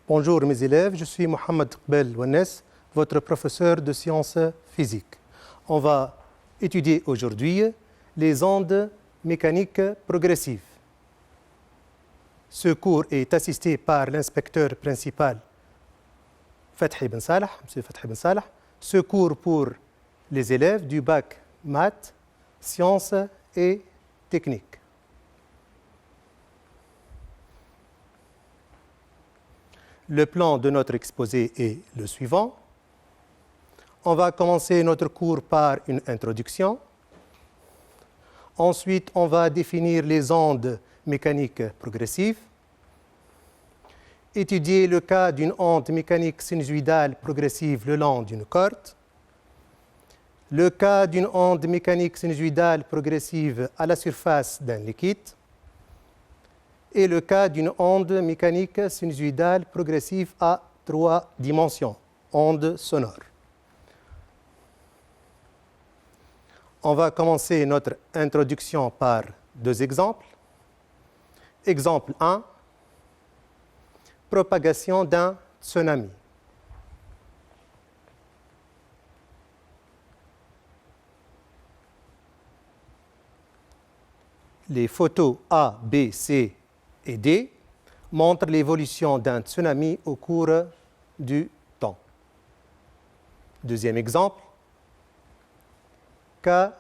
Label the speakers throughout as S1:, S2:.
S1: Bonjour mes élèves, je suis Mohamed Qbel Ouannes, votre professeur de sciences physiques. On va étudier aujourd'hui les ondes mécaniques progressives. Ce cours est assisté par l'inspecteur principal Fathi Ben Salah, M. Fathi Ben Salah. Ce cours pour les élèves du bac maths, sciences et techniques. Le plan de notre exposé est le suivant. On va commencer notre cours par une introduction. Ensuite, on va définir les ondes mécaniques progressives. Étudier le cas d'une onde mécanique sinusoïdale progressive le long d'une corde. Le cas d'une onde mécanique sinusoïdale progressive à la surface d'un liquide. Et le cas d'une onde mécanique sinusoïdale progressive à 3 dimensions, onde sonore. On va commencer notre introduction par 2 exemples. Exemple 1, propagation d'un tsunami. Les photos A, B, C et D montrent l'évolution d'un tsunami au cours du temps. Deuxième exemple, cas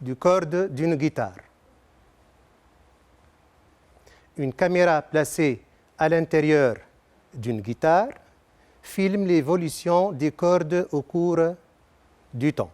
S1: du corde d'une guitare. Une caméra placée à l'intérieur d'une guitare filme l'évolution des cordes au cours du temps.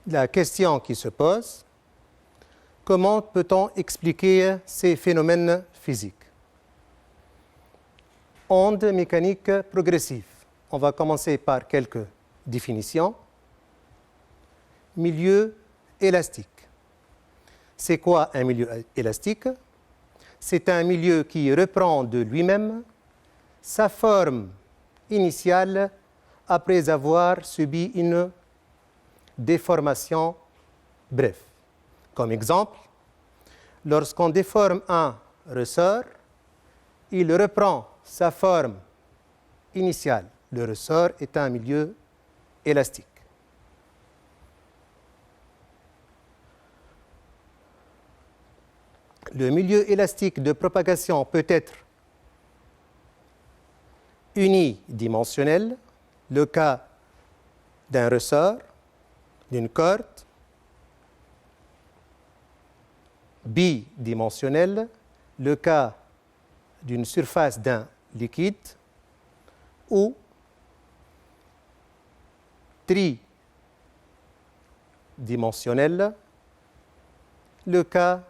S1: La question qui se pose, comment peut-on expliquer ces phénomènes physiques? Ondes mécaniques progressives. On va commencer par quelques définitions. Milieu élastique. C'est quoi un milieu élastique? C'est un milieu qui reprend de lui-même sa forme initiale après avoir subi une déformation bref. Comme exemple, lorsqu'on déforme un ressort, il reprend sa forme initiale. Le ressort est un milieu élastique. Le milieu élastique de propagation peut être unidimensionnel, le cas d'un ressort, d'une corde, bidimensionnel, le cas d'une surface d'un liquide, ou tridimensionnel, le cas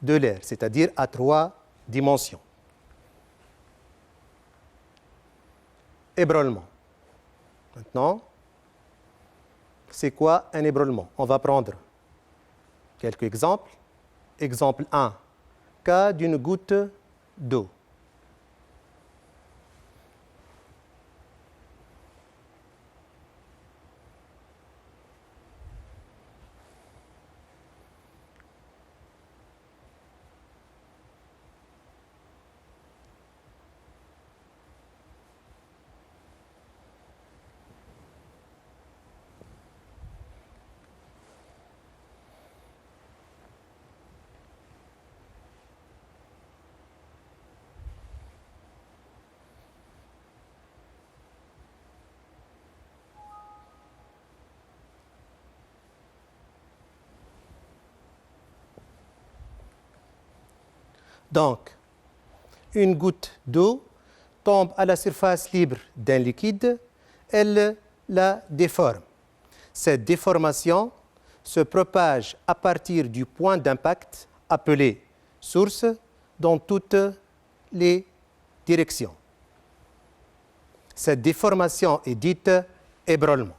S1: de l'air, c'est-à-dire à 3 dimensions. Ébranlement. Maintenant, c'est quoi un ébranlement? On va prendre quelques exemples. Exemple 1, cas d'une goutte d'eau. Donc, une goutte d'eau tombe à la surface libre d'un liquide, elle la déforme. Cette déformation se propage à partir du point d'impact appelé source dans toutes les directions. Cette déformation est dite ébranlement.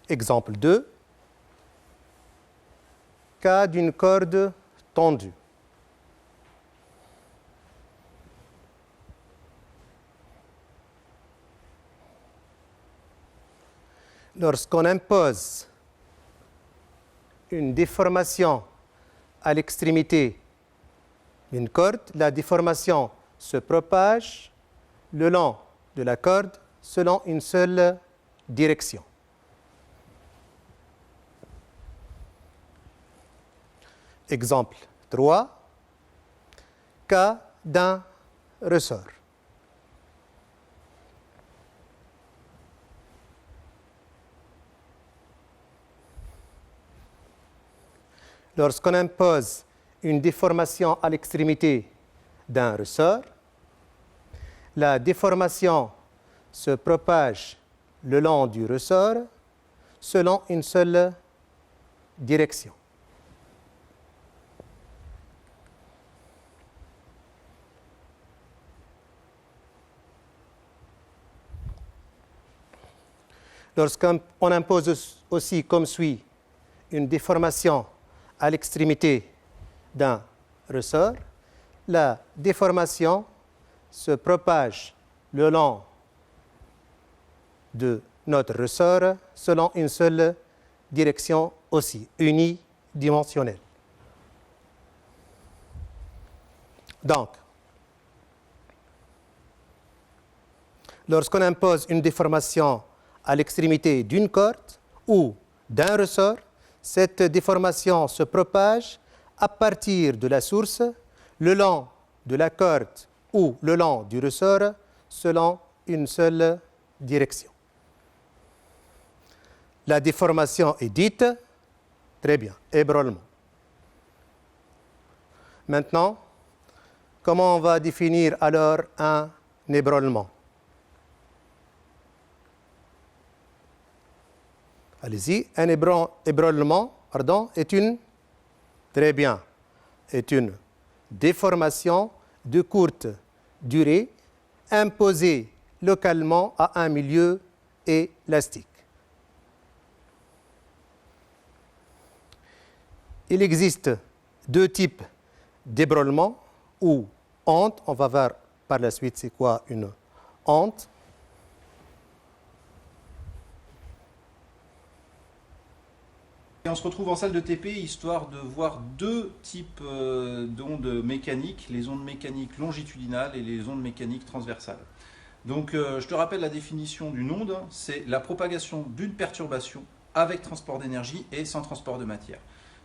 S1: Exemple 2, cas d'une corde tendue. Lorsqu'on impose une déformation à l'extrémité d'une corde, la déformation se propage le long de la corde selon une seule direction. Exemple 3, cas d'un ressort. Lorsqu'on impose une déformation à l'extrémité d'un ressort, la déformation se propage le long du ressort selon une seule direction. Lorsqu'on impose aussi, comme suit, une déformation à l'extrémité d'un ressort, la déformation se propage le long de notre ressort selon une seule direction aussi, unidimensionnelle. Donc, lorsqu'on impose une déformation à l'extrémité d'une corde ou d'un ressort, cette déformation se propage à partir de la source, le long de la corde ou le long du ressort, selon une seule direction. La déformation est dite, très bien, ébranlement. Maintenant, comment on va définir alors un ébranlement? Allez-y, un ébranlement est une, très bien, est une déformation de courte durée imposée localement à un milieu élastique. Il existe deux types d'ébranlement ou onde. On va voir par la suite c'est quoi une onde.
S2: Et on se retrouve en salle de TP histoire de voir deux types d'ondes mécaniques, les ondes mécaniques longitudinales et les ondes mécaniques transversales. Donc je te rappelle la définition d'une onde, c'est la propagation d'une perturbation avec transport d'énergie et sans transport de matière.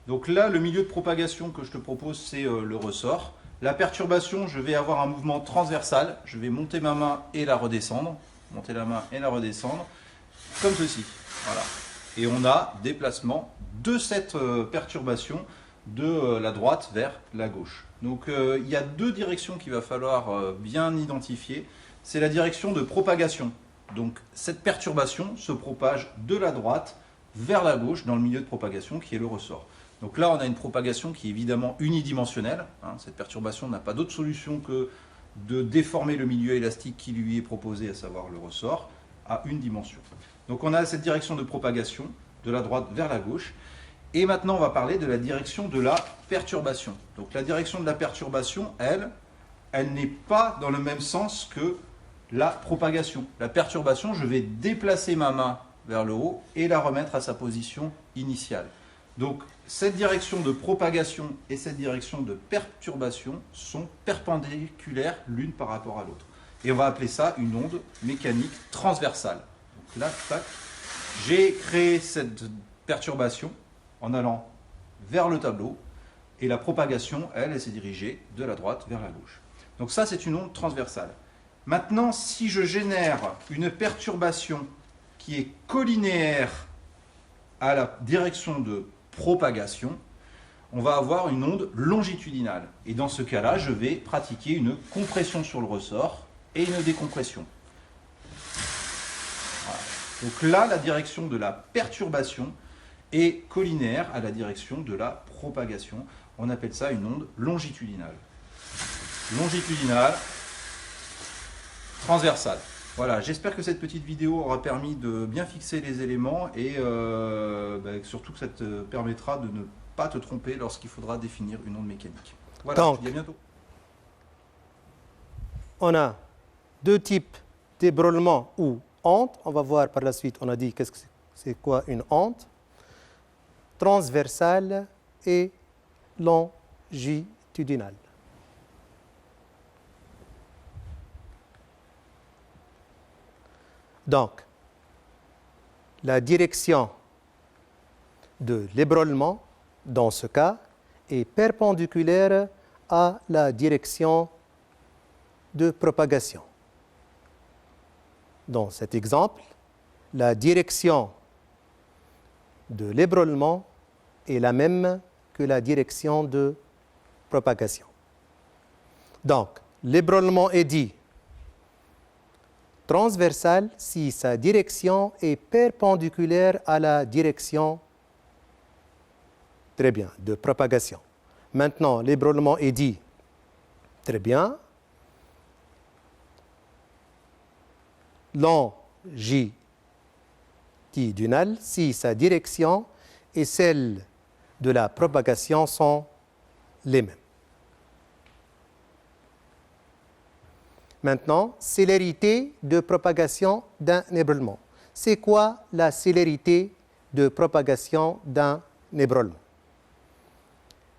S2: Donc là, le milieu de propagation que je te propose, c'est le ressort. La perturbation, je vais avoir un mouvement transversal, je vais monter ma main et la redescendre, monter la main et la redescendre, comme ceci, voilà. Et on a déplacement de cette perturbation de la droite vers la gauche. Donc il y a deux directions qu'il va falloir bien identifier. C'est la direction de propagation. Donc cette perturbation se propage de la droite vers la gauche dans le milieu de propagation qui est le ressort. Donc là on a une propagation qui est évidemment unidimensionnelle. Cette perturbation n'a pas d'autre solution que de déformer le milieu élastique qui lui est proposé, à savoir le ressort, à une dimension. Donc on a cette direction de propagation de la droite vers la gauche. Et maintenant on va parler de la direction de la perturbation. Donc la direction de la perturbation, elle n'est pas dans le même sens que la propagation. La perturbation, je vais déplacer ma main vers le haut et la remettre à sa position initiale. Donc cette direction de propagation et cette direction de perturbation sont perpendiculaires l'une par rapport à l'autre. Et on va appeler ça une onde mécanique transversale. Donc là, tac, j'ai créé cette perturbation en allant vers le tableau et la propagation, elle s'est dirigée de la droite vers la gauche. Donc ça, c'est une onde transversale. Maintenant, si je génère une perturbation qui est collinéaire à la direction de propagation, on va avoir une onde longitudinale. Et dans ce cas-là, je vais pratiquer une compression sur le ressort et une décompression. Voilà. Donc là, la direction de la perturbation est collinéaire à la direction de la propagation. On appelle ça une onde longitudinale. Longitudinale, transversale. Voilà, j'espère que cette petite vidéo aura permis de bien fixer les éléments et surtout que ça te permettra de ne pas te tromper lorsqu'il faudra définir une onde mécanique. Voilà,
S1: Donc,
S2: je te dis à bientôt.
S1: On a deux types d'ébranlement ou onde. On va voir par la suite, on a dit qu'est-ce que c'est quoi une onde. Transversale et longitudinale. Donc, la direction de l'ébranlement, dans ce cas, est perpendiculaire à la direction de propagation. Dans cet exemple, la direction de l'ébranlement est la même que la direction de propagation. Donc, l'ébranlement est dit transversal si sa direction est perpendiculaire à la direction, très bien, de propagation. Maintenant, l'ébranlement est dit, très bien, longitudinal si sa direction et celle de la propagation sont les mêmes. Maintenant, célérité de propagation d'un ébranlement. C'est quoi la célérité de propagation d'un ébranlement?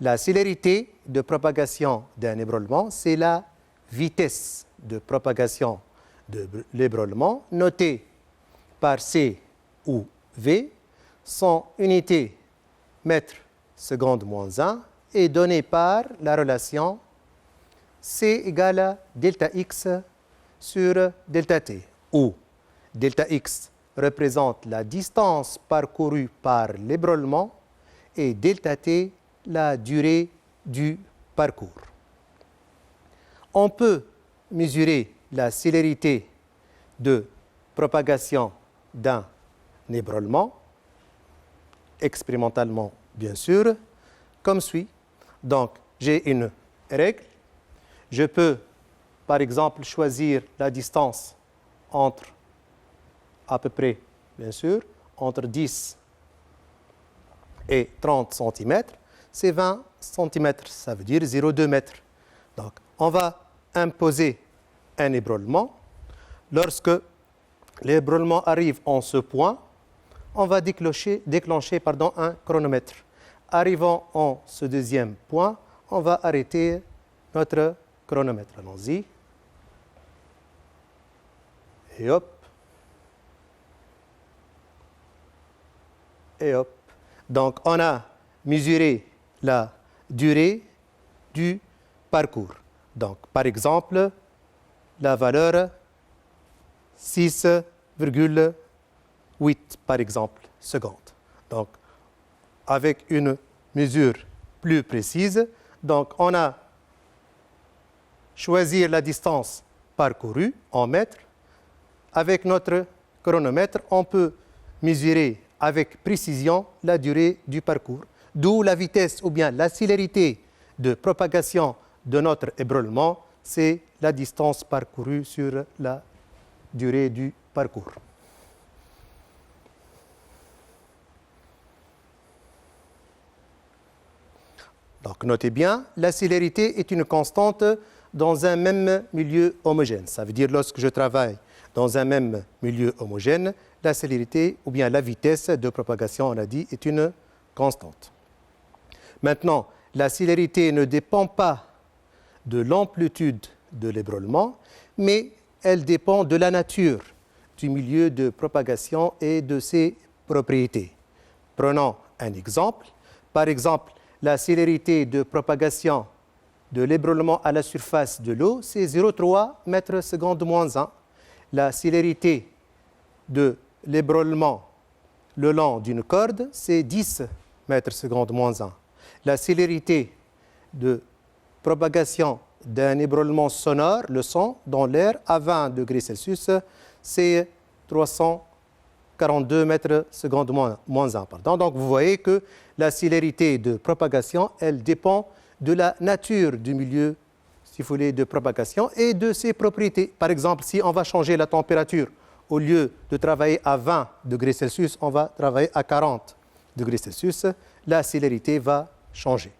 S1: La célérité de propagation d'un ébranlement, c'est la vitesse de propagation de l'ébranlement, notée par C ou V, son unité mètre seconde moins 1, est donnée par la relation C égale à delta X sur delta T, où delta X représente la distance parcourue par l'ébranlement et delta T la durée du parcours. On peut mesurer la célérité de propagation d'un ébranlement, expérimentalement bien sûr, comme suit. Donc, j'ai une règle. Je peux, par exemple, choisir la distance entre, à peu près, bien sûr, entre 10 et 30 cm. C'est 20 cm, ça veut dire 0,2 mètres. Donc, on va imposer un ébranlement. Lorsque l'ébranlement arrive en ce point, on va déclencher un chronomètre. Arrivant en ce deuxième point, on va arrêter notre chronomètre. Allons-y. Et hop. Et hop. Donc, on a mesuré la durée du parcours. Donc, par exemple, la valeur 6,8 par exemple secondes. Donc, avec une mesure plus précise, donc on a choisi la distance parcourue en mètres. Avec notre chronomètre, on peut mesurer avec précision la durée du parcours, d'où la vitesse ou bien la célérité de propagation de notre ébranlement, c'est la distance parcourue sur la durée du parcours. Donc, notez bien, la célérité est une constante dans un même milieu homogène. Ça veut dire lorsque je travaille dans un même milieu homogène, la célérité ou bien la vitesse de propagation, on a dit, est une constante. Maintenant, la célérité ne dépend pas de l'amplitude de l'ébranlement, mais elle dépend de la nature du milieu de propagation et de ses propriétés. Prenons un exemple. Par exemple, la célérité de propagation de l'ébranlement à la surface de l'eau, c'est 0,3 mètres secondes moins 1. La célérité de l'ébranlement le long d'une corde, c'est 10 mètres secondes moins 1. La célérité de propagation d'un ébranlement sonore, le son, dans l'air à 20 degrés Celsius, c'est 342 mètres secondes moins 1. Pardon. Donc, vous voyez que la célérité de propagation, elle dépend de la nature du milieu, si vous voulez, de propagation et de ses propriétés. Par exemple, si on va changer la température, au lieu de travailler à 20 degrés Celsius, on va travailler à 40 degrés Celsius. la célérité va changer.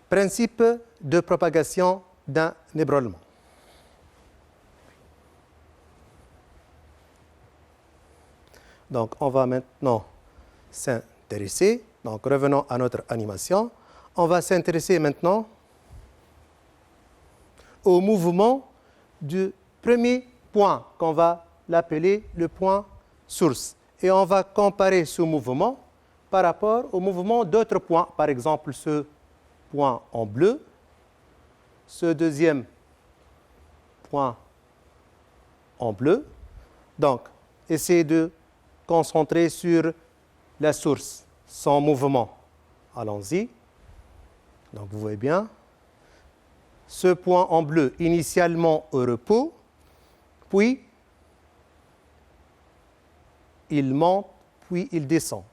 S1: Principe de propagation d'un ébranlement. Donc, on va maintenant s'intéresser. Donc, revenons à notre animation. On va s'intéresser maintenant au mouvement du premier point, qu'on va l'appeler le point source. Et on va comparer ce mouvement par rapport au mouvement d'autres points. Par exemple, ce point en bleu, ce deuxième point en bleu. Donc, essayez de concentrer sur la source, son mouvement. Allons-y. Donc, vous voyez bien. Ce point en bleu, initialement au repos, puis il monte, puis il descend.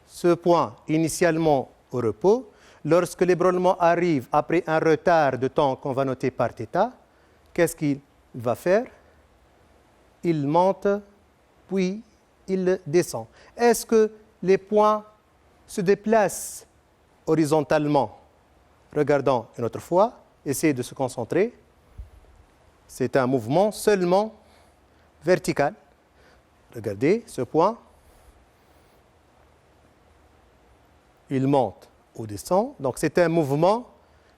S1: Ce point, initialement au repos, lorsque l'ébranlement arrive après un retard de temps qu'on va noter par θ, qu'est-ce qu'il va faire? Il monte, puis il descend. Est-ce que les points se déplacent horizontalement? Regardons une autre fois. Essayez de se concentrer. C'est un mouvement seulement vertical. Regardez ce point. Il monte ou descend. Donc, c'est un mouvement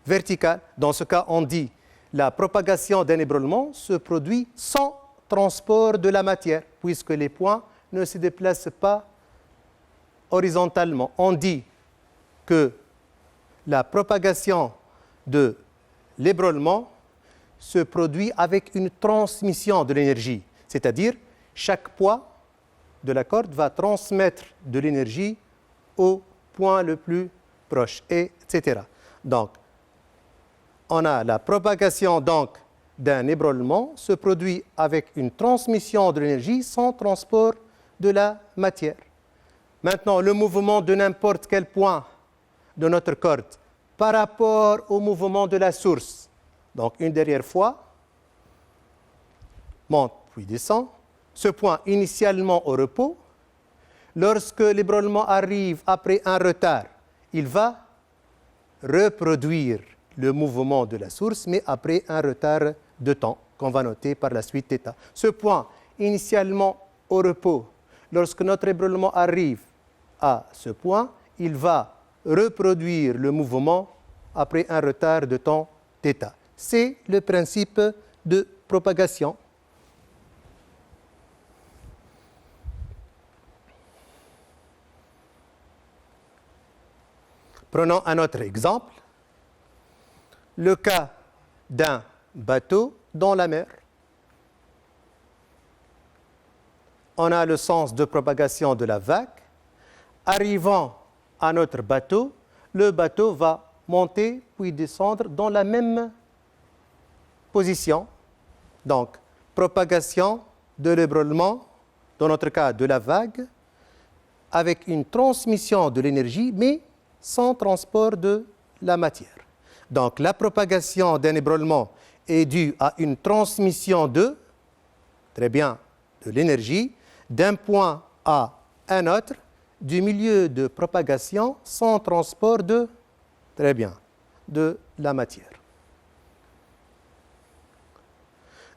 S1: vertical. Dans ce cas, on dit la propagation d'un ébranlement se produit sans transport de la matière, puisque les points ne se déplacent pas horizontalement. On dit que la propagation de l'ébranlement se produit avec une transmission de l'énergie, c'est-à-dire chaque poids de la corde va transmettre de l'énergie au point le plus proche, etc. Donc, on a la propagation d'un ébranlement se produit avec une transmission de l'énergie sans transport de la matière. Maintenant, le mouvement de n'importe quel point de notre corde par rapport au mouvement de la source. Donc, une dernière fois, monte puis descend. Ce point initialement au repos, lorsque l'ébranlement arrive après un retard, il va reproduire le mouvement de la source, mais après un retard de temps qu'on va noter par la suite θ. Ce point initialement au repos, lorsque notre ébranlement arrive à ce point, il va reproduire le mouvement après un retard de temps θ. C'est le principe de propagation. Prenons un autre exemple. Le cas d'un bateau dans la mer. On a le sens de propagation de la vague. Arrivant à notre bateau, le bateau va monter puis descendre dans la même position. Donc, propagation de l'ébranlement, dans notre cas de la vague, avec une transmission de l'énergie, mais sans transport de la matière. Donc, la propagation d'un ébranlement est due à une transmission de l'énergie d'un point à un autre du milieu de propagation sans transport de la matière.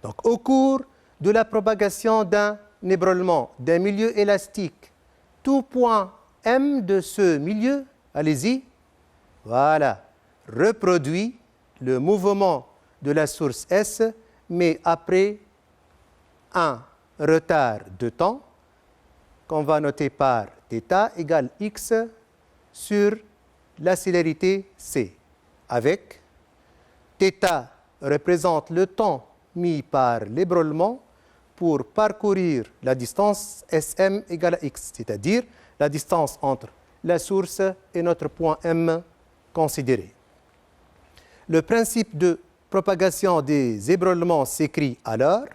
S1: Donc, au cours de la propagation d'un ébranlement, d'un milieu élastique, tout point M de ce milieu, allez-y, voilà, reproduit le mouvement de la source S, mais après un retard de temps qu'on va noter par θ égale x sur la célérité C, avec θ représente le temps mis par l'ébranlement pour parcourir la distance SM égale à x, c'est-à-dire la distance entre la source et notre point M considéré. Le principe de propagation des ébranlements s'écrit alors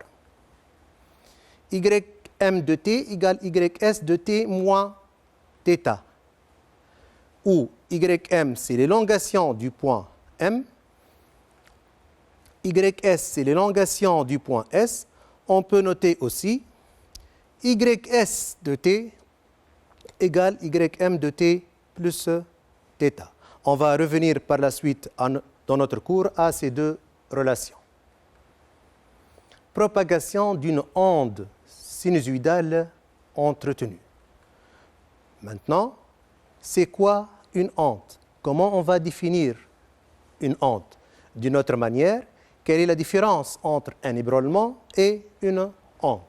S1: Ym de t égale Ys de t moins θ, où Ym c'est l'élongation du point M, Ys c'est l'élongation du point S. On peut noter aussi Ys de t égale ym de t plus θ. On va revenir par la suite dans notre cours à ces deux relations. Propagation d'une onde sinusoïdale entretenue. Maintenant, c'est quoi une onde? Comment on va définir une onde? D'une autre manière, quelle est la différence entre un ébranlement et une onde?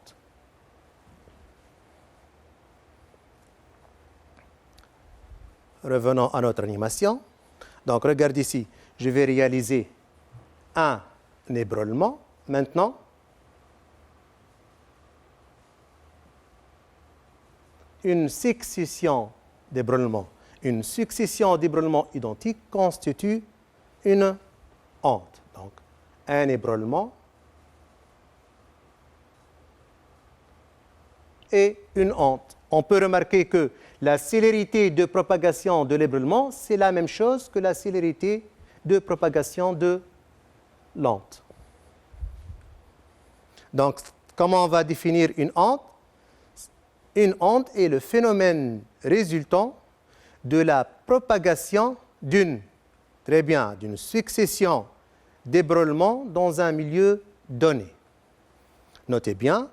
S1: Revenons à notre animation. Donc, regarde ici, je vais réaliser un ébranlement. Maintenant, une succession d'ébranlements. Une succession d'ébranlements identiques constitue une onde. Donc, un ébranlement et une onde. On peut remarquer que la célérité de propagation de l'ébranlement, c'est la même chose que la célérité de propagation de l'onde. Donc, comment on va définir une onde? Une onde est le phénomène résultant de la propagation d'une succession d'ébranlements dans un milieu donné. Notez bien,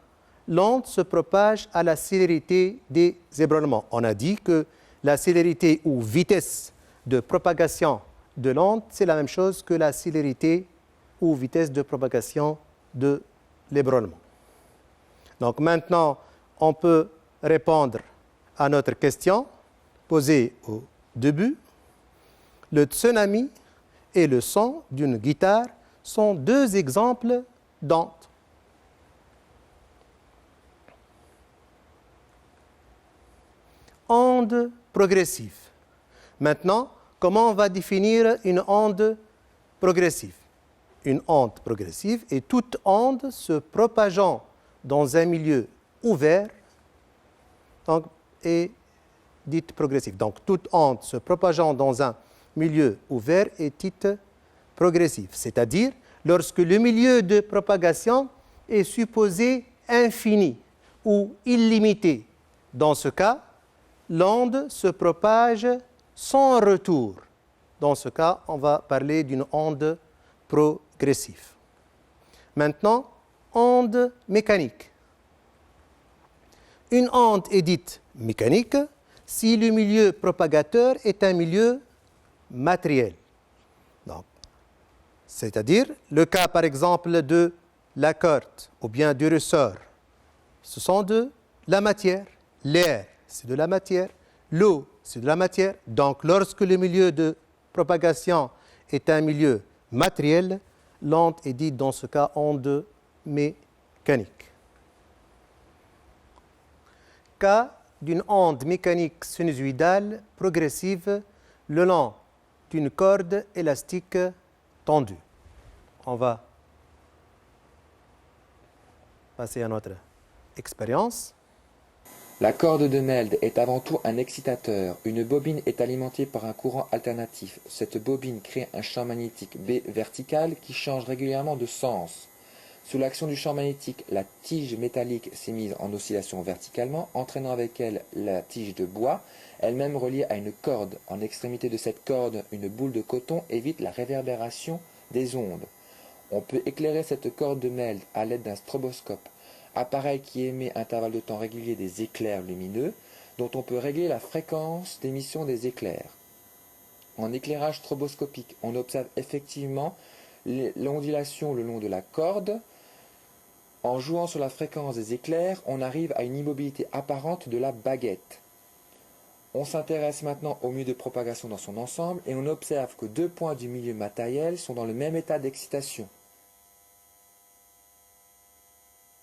S1: l'onde se propage à la célérité des ébranlements. On a dit que la célérité ou vitesse de propagation de l'onde, c'est la même chose que la célérité ou vitesse de propagation de l'ébranlement. Donc maintenant, on peut répondre à notre question posée au début. Le tsunami et le son d'une guitare sont deux exemples d'ondes. Onde progressive. Maintenant, comment on va définir une onde progressive? Une onde progressive est toute onde se propageant dans un milieu ouvert est dite progressive. Donc, toute onde se propageant dans un milieu ouvert est dite progressive. C'est-à-dire, lorsque le milieu de propagation est supposé infini ou illimité. Dans ce cas, l'onde se propage sans retour. Dans ce cas, on va parler d'une onde progressive. Maintenant, onde mécanique. Une onde est dite mécanique si le milieu propagateur est un milieu matériel. C'est-à-dire le cas par exemple de la corde ou bien du ressort. Ce sont de la matière. L'air, c'est de la matière. L'eau, c'est de la matière. Donc lorsque le milieu de propagation est un milieu matériel, l'onde est dite dans ce cas onde mécanique. Cas d'une onde mécanique sinusoïdale progressive le long d'une corde élastique tendue. On va passer à notre expérience.
S3: La corde de Meld est avant tout un excitateur. Une bobine est alimentée par un courant alternatif. Cette bobine crée un champ magnétique B vertical qui change régulièrement de sens. Sous l'action du champ magnétique, la tige métallique s'est mise en oscillation verticalement, entraînant avec elle la tige de bois, elle-même reliée à une corde. En extrémité de cette corde, une boule de coton évite la réverbération des ondes. On peut éclairer cette corde de Meld à l'aide d'un stroboscope, appareil qui émet à intervalles de temps réguliers des éclairs lumineux, dont on peut régler la fréquence d'émission des éclairs. En éclairage stroboscopique, on observe effectivement l'ondulation le long de la corde. En jouant sur la fréquence des éclairs, on arrive à une immobilité apparente de la baguette. On s'intéresse maintenant au milieu de propagation dans son ensemble et on observe que deux points du milieu matériel sont dans le même état d'excitation.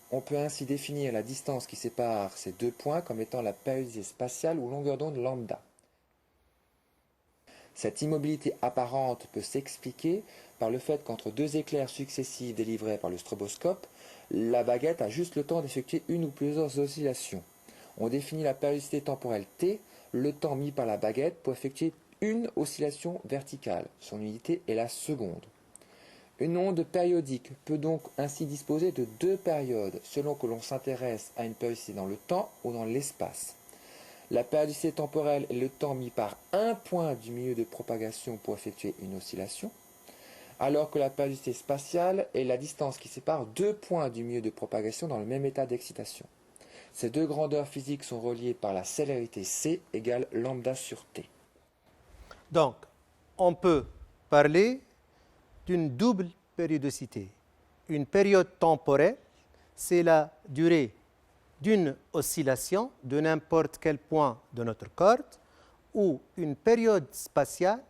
S3: On peut ainsi définir la distance qui sépare ces deux points comme étant la périodicité spatiale ou longueur d'onde lambda. Cette immobilité apparente peut s'expliquer par le fait qu'entre deux éclairs successifs délivrés par le stroboscope, la baguette a juste le temps d'effectuer une ou plusieurs oscillations. On définit la périodicité temporelle T, le temps mis par la baguette pour effectuer une oscillation verticale. Son unité est la seconde. Une onde périodique peut donc ainsi disposer de deux périodes selon que l'on s'intéresse à une périodicité dans le temps ou dans l'espace. La périodicité temporelle est le temps mis par un point du milieu de propagation pour effectuer une oscillation, alors que la périodicité spatiale est la distance qui sépare deux points du milieu de propagation dans le même état d'excitation. Ces deux grandeurs physiques sont reliées par la célérité c égale lambda sur t.
S1: Donc, on peut parler d'une double périodicité. Une période temporelle, c'est la durée d'une oscillation de n'importe quel point de notre corde, ou une période spatiale,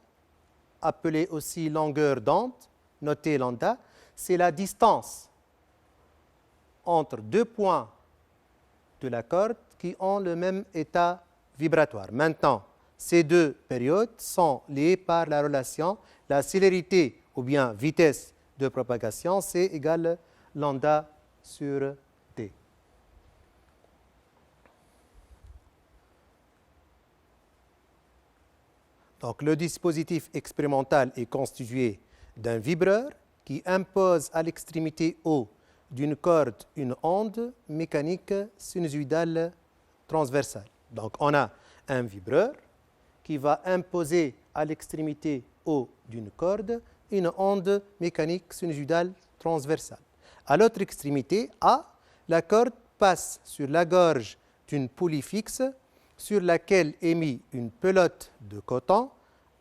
S1: appelée aussi longueur d'onde, notée lambda, c'est la distance entre deux points de la corde qui ont le même état vibratoire. Maintenant, ces deux périodes sont liées par la relation la célérité ou bien vitesse de propagation, c'est égal lambda sur t. Donc, le dispositif expérimental est constitué d'un vibreur qui impose à l'extrémité O d'une corde une onde mécanique sinusoïdale transversale. Donc, on a un vibreur qui va imposer à l'extrémité O d'une corde une onde mécanique sinusoïdale transversale. À l'autre extrémité A, la corde passe sur la gorge d'une poulie fixe sur laquelle est mise une pelote de coton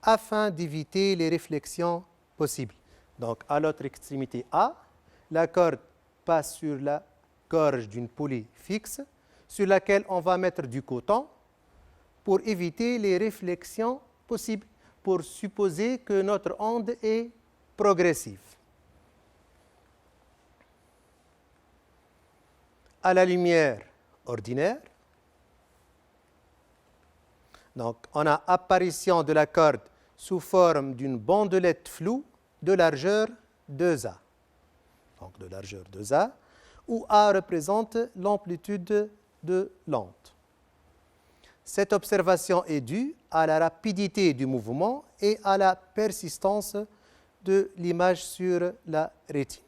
S1: afin d'éviter les réflexions possibles. Donc, à l'autre extrémité A, la corde passe sur la gorge d'une poulie fixe sur laquelle on va mettre du coton pour éviter les réflexions possibles, pour supposer que notre onde est progressive. À la lumière ordinaire, donc on a apparition de la corde sous forme d'une bandelette floue de largeur 2A. Donc de largeur 2A, où A représente l'amplitude de l'onde. Cette observation est due à la rapidité du mouvement et à la persistance de l'image sur la rétine.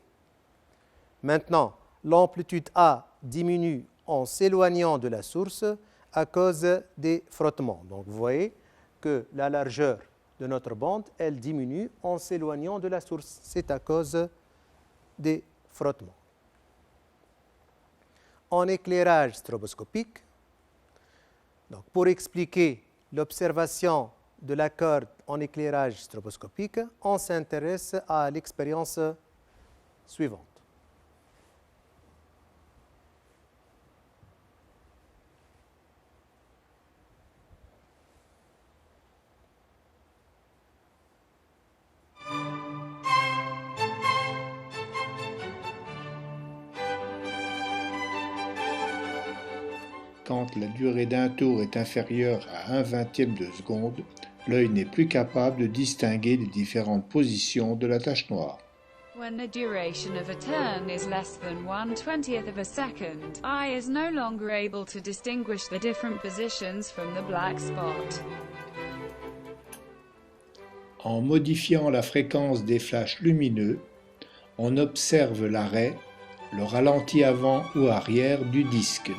S1: Maintenant, l'amplitude A diminue en s'éloignant de la source à cause des frottements. Donc, vous voyez que la largeur de notre bande, elle diminue en s'éloignant de la source. C'est à cause des frottements. En éclairage stroboscopique, donc pour expliquer l'observation de la corde en éclairage stroboscopique, on s'intéresse à l'expérience suivante.
S4: Quand la durée d'un tour est inférieure à 1/20 de seconde, l'œil n'est plus capable de distinguer les différentes positions de la tache noire.
S5: When the duration of a turn is less than 1/20 of a second, eye is no longer able to distinguish the different positions from the black spot.
S4: En modifiant la fréquence des flashs lumineux, on observe l'arrêt, le ralenti avant ou arrière du disque.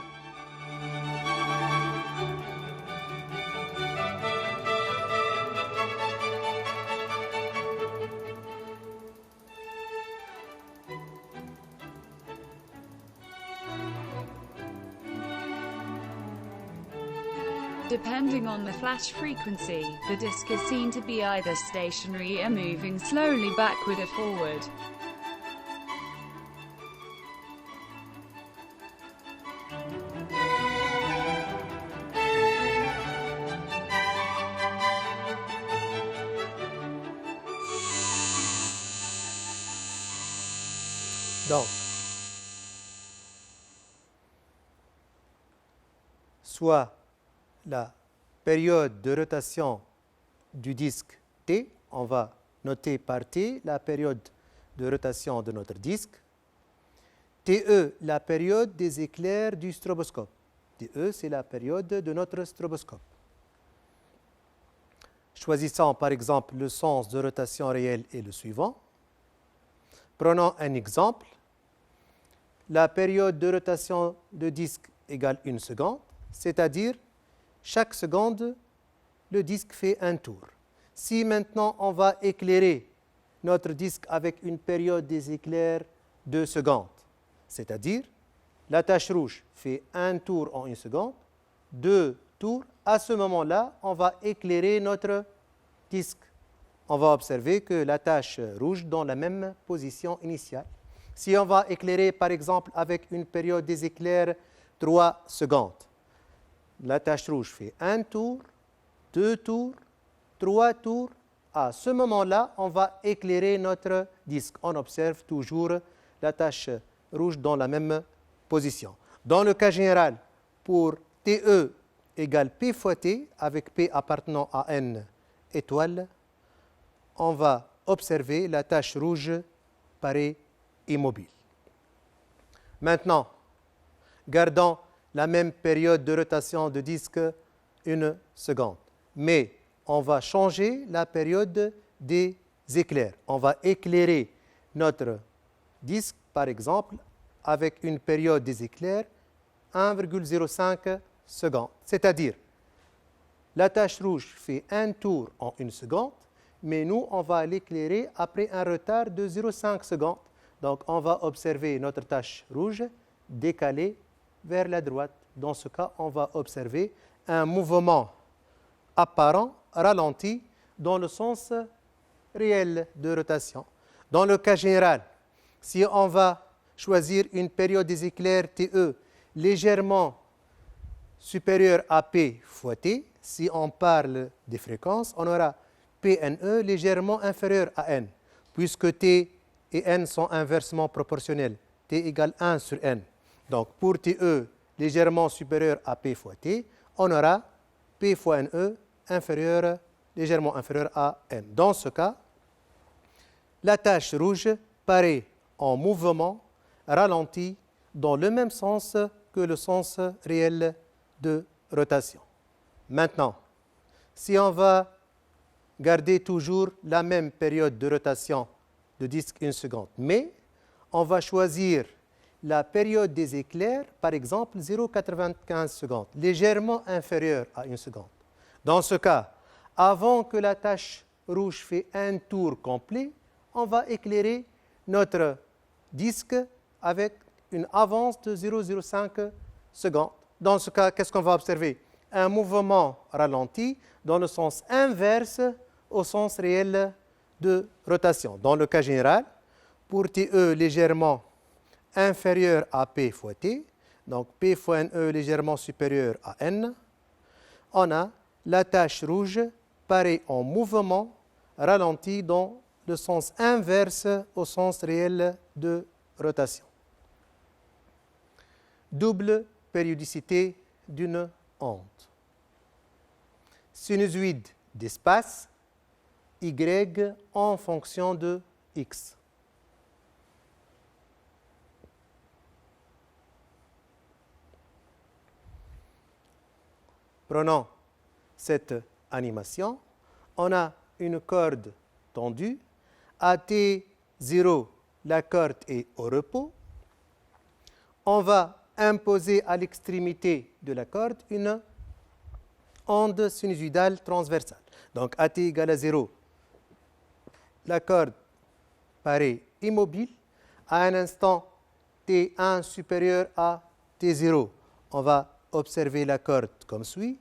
S5: Depending on the flash frequency, the disc is seen to be either stationary or moving slowly backward or forward.
S1: Donc, soit la période de rotation du disque T, on va noter par T la période de rotation de notre disque. TE, la période des éclairs du stroboscope. TE, c'est la période de notre stroboscope. Choisissons par exemple le sens de rotation réel est le suivant. Prenons un exemple. La période de rotation de disque égale 1 seconde, c'est-à-dire chaque seconde, le disque fait un tour. Si maintenant on va éclairer notre disque avec une période des éclairs de secondes, c'est-à-dire la tache rouge fait un tour en une seconde, 2 tours, à ce moment-là, on va éclairer notre disque. On va observer que la tache rouge dans la même position initiale. Si on va éclairer par exemple avec une période des éclairs 3 secondes, la tache rouge fait un tour, 2 tours, 3 tours. À ce moment-là, on va éclairer notre disque. On observe toujours la tache rouge dans la même position. Dans le cas général, pour TE égale P fois T, avec P appartenant à N étoiles, on va observer la tache rouge paraît immobile. Maintenant, gardons la même période de rotation de disque, une seconde. Mais on va changer la période des éclairs. On va éclairer notre disque, par exemple, avec une période des éclairs 1,05 secondes. C'est-à-dire, la tache rouge fait un tour en une seconde, mais nous, on va l'éclairer après un retard de 0,5 secondes. Donc, on va observer notre tache rouge décalée vers la droite. Dans ce cas, on va observer un mouvement apparent, ralenti, dans le sens réel de rotation. Dans le cas général, si on va choisir une période des éclairs TE légèrement supérieure à P fois T, si on parle des fréquences, on aura PNE légèrement inférieur à N, puisque T et N sont inversement proportionnels. T égale 1 sur N. Donc, pour TE légèrement supérieur à P fois T, on aura P fois NE légèrement inférieur à N. Dans ce cas, la tache rouge paraît en mouvement ralenti dans le même sens que le sens réel de rotation. Maintenant, si on va garder toujours la même période de rotation de disque une seconde, mais on va choisir la période des éclairs, par exemple 0,95 secondes, légèrement inférieure à une seconde. Dans ce cas, avant que la tache rouge fait un tour complet, on va éclairer notre disque avec une avance de 0,05 secondes. Dans ce cas, qu'est-ce qu'on va observer? Un mouvement ralenti dans le sens inverse au sens réel de rotation. Dans le cas général, pour TE légèrement inférieur à P fois T, donc P fois NE légèrement supérieur à N, on a la tache rouge paraît en mouvement ralenti dans le sens inverse au sens réel de rotation. Double périodicité d'une onde. Sinusoïde d'espace, Y en fonction de X. Prenons cette animation. On a une corde tendue. À T0, la corde est au repos. On va imposer à l'extrémité de la corde une onde sinusoïdale transversale. Donc, à T égale à 0, la corde paraît immobile. À un instant T1 supérieur à T0, on va observer la corde comme suit.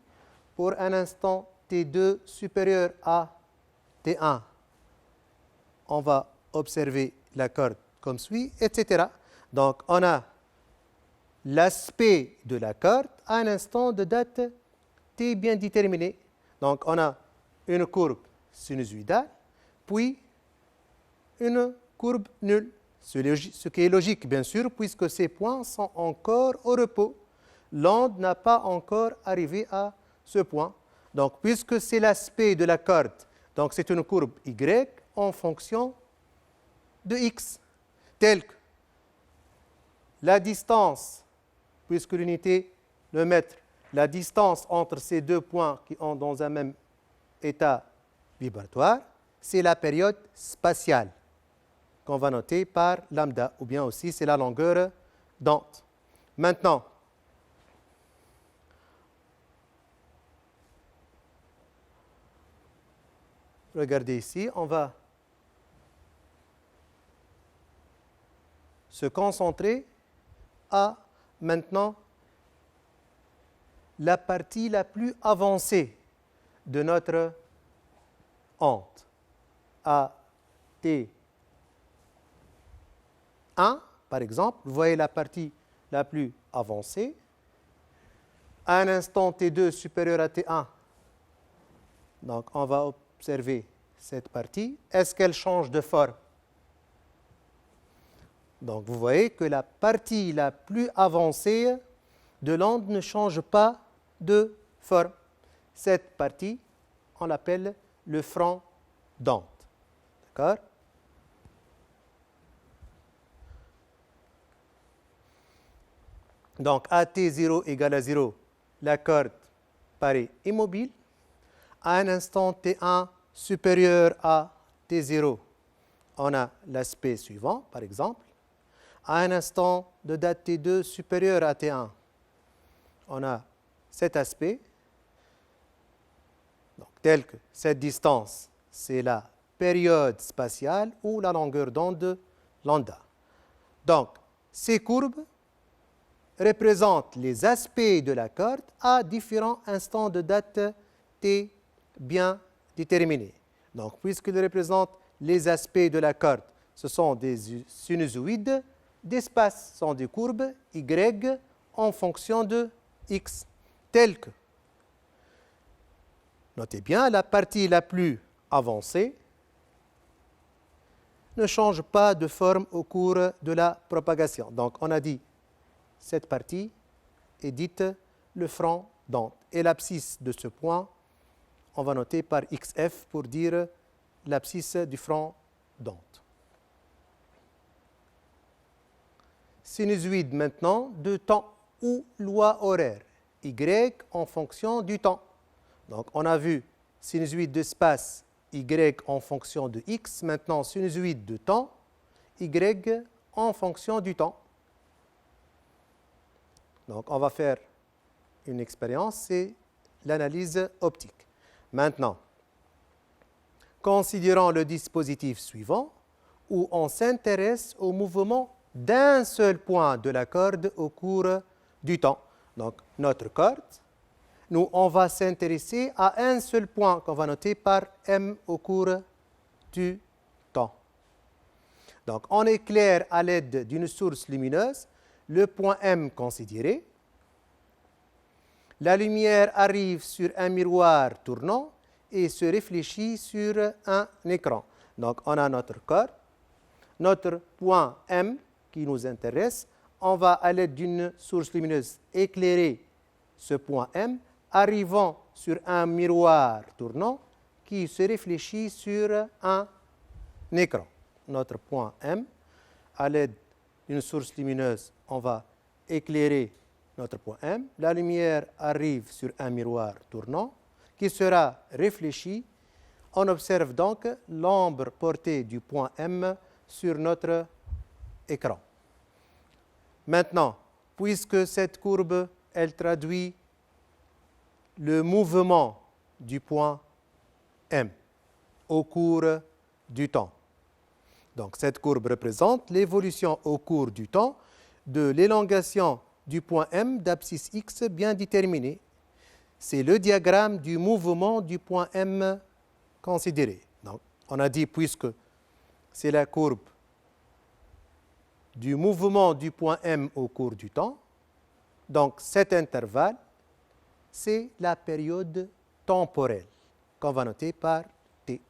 S1: Pour un instant T2 supérieur à T1, on va observer la corde comme suit, etc. Donc, on a l'aspect de la corde à un instant de date T bien déterminé. Donc, on a une courbe sinusoïdale, puis une courbe nulle. Ce qui est logique, bien sûr, puisque ces points sont encore au repos. L'onde n'a pas encore arrivé à ce point. Donc, puisque c'est l'aspect de la corde, donc c'est une courbe Y en fonction de X, telle que la distance, puisque l'unité, le mètre, la distance entre ces deux points qui sont dans un même état vibratoire, c'est la période spatiale qu'on va noter par lambda, ou bien aussi c'est la longueur d'onde. Maintenant, regardez ici, on va se concentrer à maintenant la partie la plus avancée de notre onde, à T1, par exemple. Vous voyez la partie la plus avancée. À un instant T2 supérieur à T1, donc on va observer cette partie. Est-ce qu'elle change de forme? Donc vous voyez que la partie la plus avancée de l'onde ne change pas de forme. Cette partie, on l'appelle le front d'onde. D'accord? Donc à T0 égale à 0, la corde paraît immobile. À un instant T1 supérieur à T0, on a l'aspect suivant, par exemple. À un instant de date T2 supérieur à T1, on a cet aspect. Donc, tel que cette distance, c'est la période spatiale ou la longueur d'onde lambda. Donc, ces courbes représentent les aspects de la corde à différents instants de date T bien déterminés. Donc, puisqu'ils représentent les aspects de la corde, ce sont des sinusoïdes d'espace, ce sont des courbes Y en fonction de X, telles que, notez bien, la partie la plus avancée ne change pas de forme au cours de la propagation. Donc, on a dit cette partie est dite le front d'onde. Et l'abscisse de ce point, on va noter par XF pour dire l'abscisse du front d'onde. Sinusoïde maintenant de temps ou loi horaire, Y en fonction du temps. Donc, on a vu sinusoïde d'espace, Y en fonction de X. Maintenant, sinusoïde de temps, Y en fonction du temps. Donc, on va faire une expérience, c'est l'analyse optique. Maintenant, considérons le dispositif suivant où on s'intéresse au mouvement d'un seul point de la corde au cours du temps. Donc, notre corde, nous, on va s'intéresser à un seul point qu'on va noter par M au cours du temps. Donc, on éclaire à l'aide d'une source lumineuse le point M considéré. La lumière arrive sur un miroir tournant et se réfléchit sur un écran. Donc, on a notre corde, notre point M qui nous intéresse. On va, à l'aide d'une source lumineuse, éclairer ce point M, arrivant sur un miroir tournant qui se réfléchit sur un écran. Notre point M, à l'aide d'une source lumineuse, on va éclairer notre point M. La lumière arrive sur un miroir tournant qui sera réfléchi. On observe donc l'ombre portée du point M sur notre écran. Maintenant, puisque cette courbe, elle traduit le mouvement du point M au cours du temps. Donc, cette courbe représente l'évolution au cours du temps de l'élongation du point M d'abscisse X bien déterminée. C'est le diagramme du mouvement du point M considéré. Donc, on a dit, puisque c'est la courbe du mouvement du point M au cours du temps, donc cet intervalle, c'est la période temporelle qu'on va noter par T.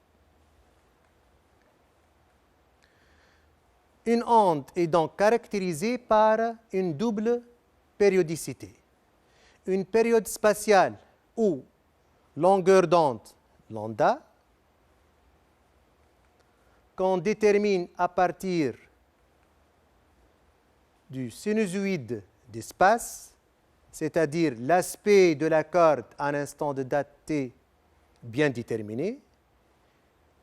S1: Une onde est donc caractérisée par une double périodicité. Une période spatiale ou longueur d'onde lambda qu'on détermine à partir du sinusoïde d'espace, c'est-à-dire l'aspect de la corde à un instant de date T bien déterminé,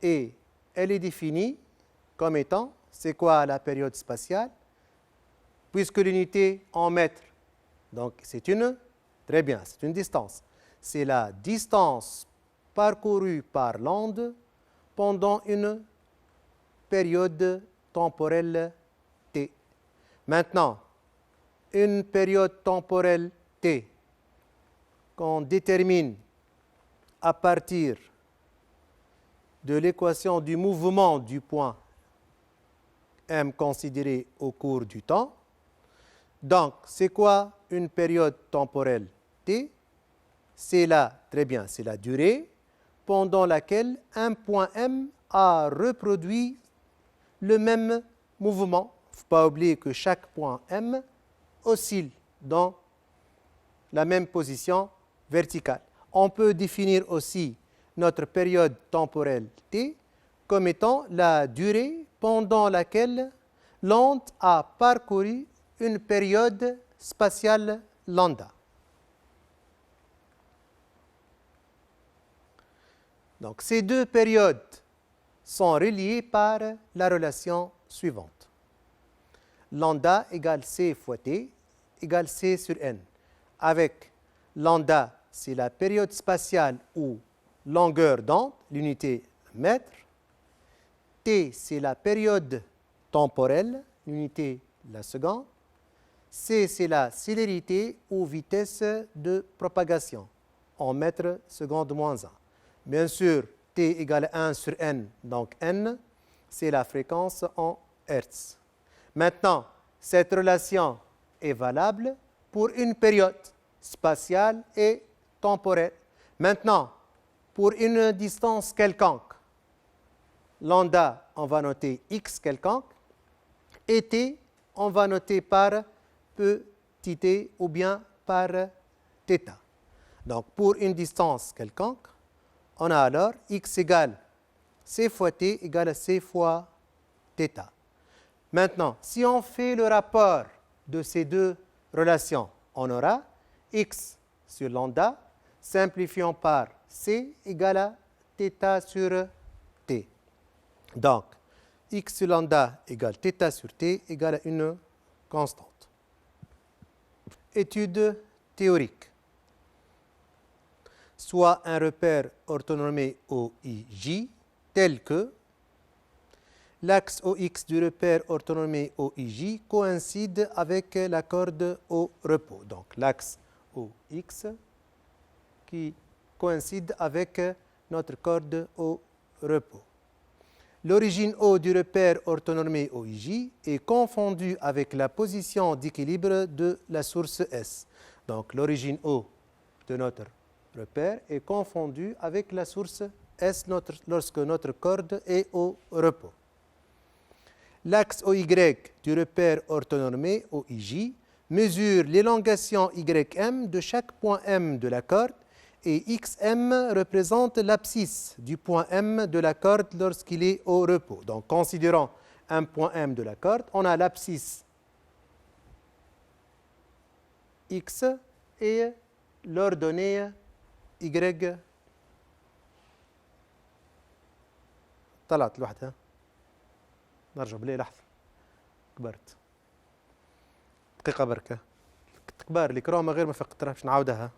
S1: et elle est définie comme étant, c'est quoi la période spatiale? Puisque l'unité en mètres, donc c'est une, très bien, c'est une distance. C'est la distance parcourue par l'onde pendant une période temporelle t. Maintenant, une période temporelle t qu'on détermine à partir de l'équation du mouvement du point m considéré au cours du temps. Donc, c'est quoi une période temporelle t? C'est très bien, c'est la durée pendant laquelle un point m a reproduit le même mouvement. Il ne faut pas oublier que chaque point m oscille dans la même position verticale. On peut définir aussi notre période temporelle t comme étant la durée pendant laquelle l'onde a parcouru une période spatiale lambda. Donc, ces deux périodes sont reliées par la relation suivante. Lambda égale c fois t égale c sur n. Avec lambda, c'est la période spatiale ou longueur d'onde, l'unité mètre. T, c'est la période temporelle, l'unité la seconde. C, c'est la célérité ou vitesse de propagation en mètres secondes moins 1. Bien sûr, t égale 1 sur n, donc n, c'est la fréquence en Hertz. Maintenant, cette relation est valable pour une période spatiale et temporelle. Maintenant, pour une distance quelconque, lambda, on va noter x quelconque, et t, on va noter par petit t ou bien par θ. Donc, pour une distance quelconque, on a alors x égale c fois t égale à c fois θ. Maintenant, si on fait le rapport de ces deux relations, on aura x sur lambda, simplifiant par c égale à θ sur t. Donc, x sur lambda égale θ sur t égale à une constante. Étude théorique. Soit un repère orthonormé OIJ tel que l'axe OX du repère orthonormé OIJ coïncide avec la corde au repos. Donc, l'axe OX qui coïncide avec notre corde au repos. L'origine O du repère orthonormé OIJ est confondue avec la position d'équilibre de la source S. Donc, l'origine O de notre repère est confondue avec la source S lorsque notre corde est au repos. L'axe OY du repère orthonormé OIJ mesure l'élongation YM de chaque point M de la corde et XM représente l'abscisse du point M de la corde lorsqu'il est au repos. Donc, considérons un point M de la corde, on a l'abscisse X et l'ordonnée Y. طلعت لوحدها. نرجع بلي لحظة. كبرت. دقيقة بركة. كبار الكرامة غير ما فقط باش نعاودها.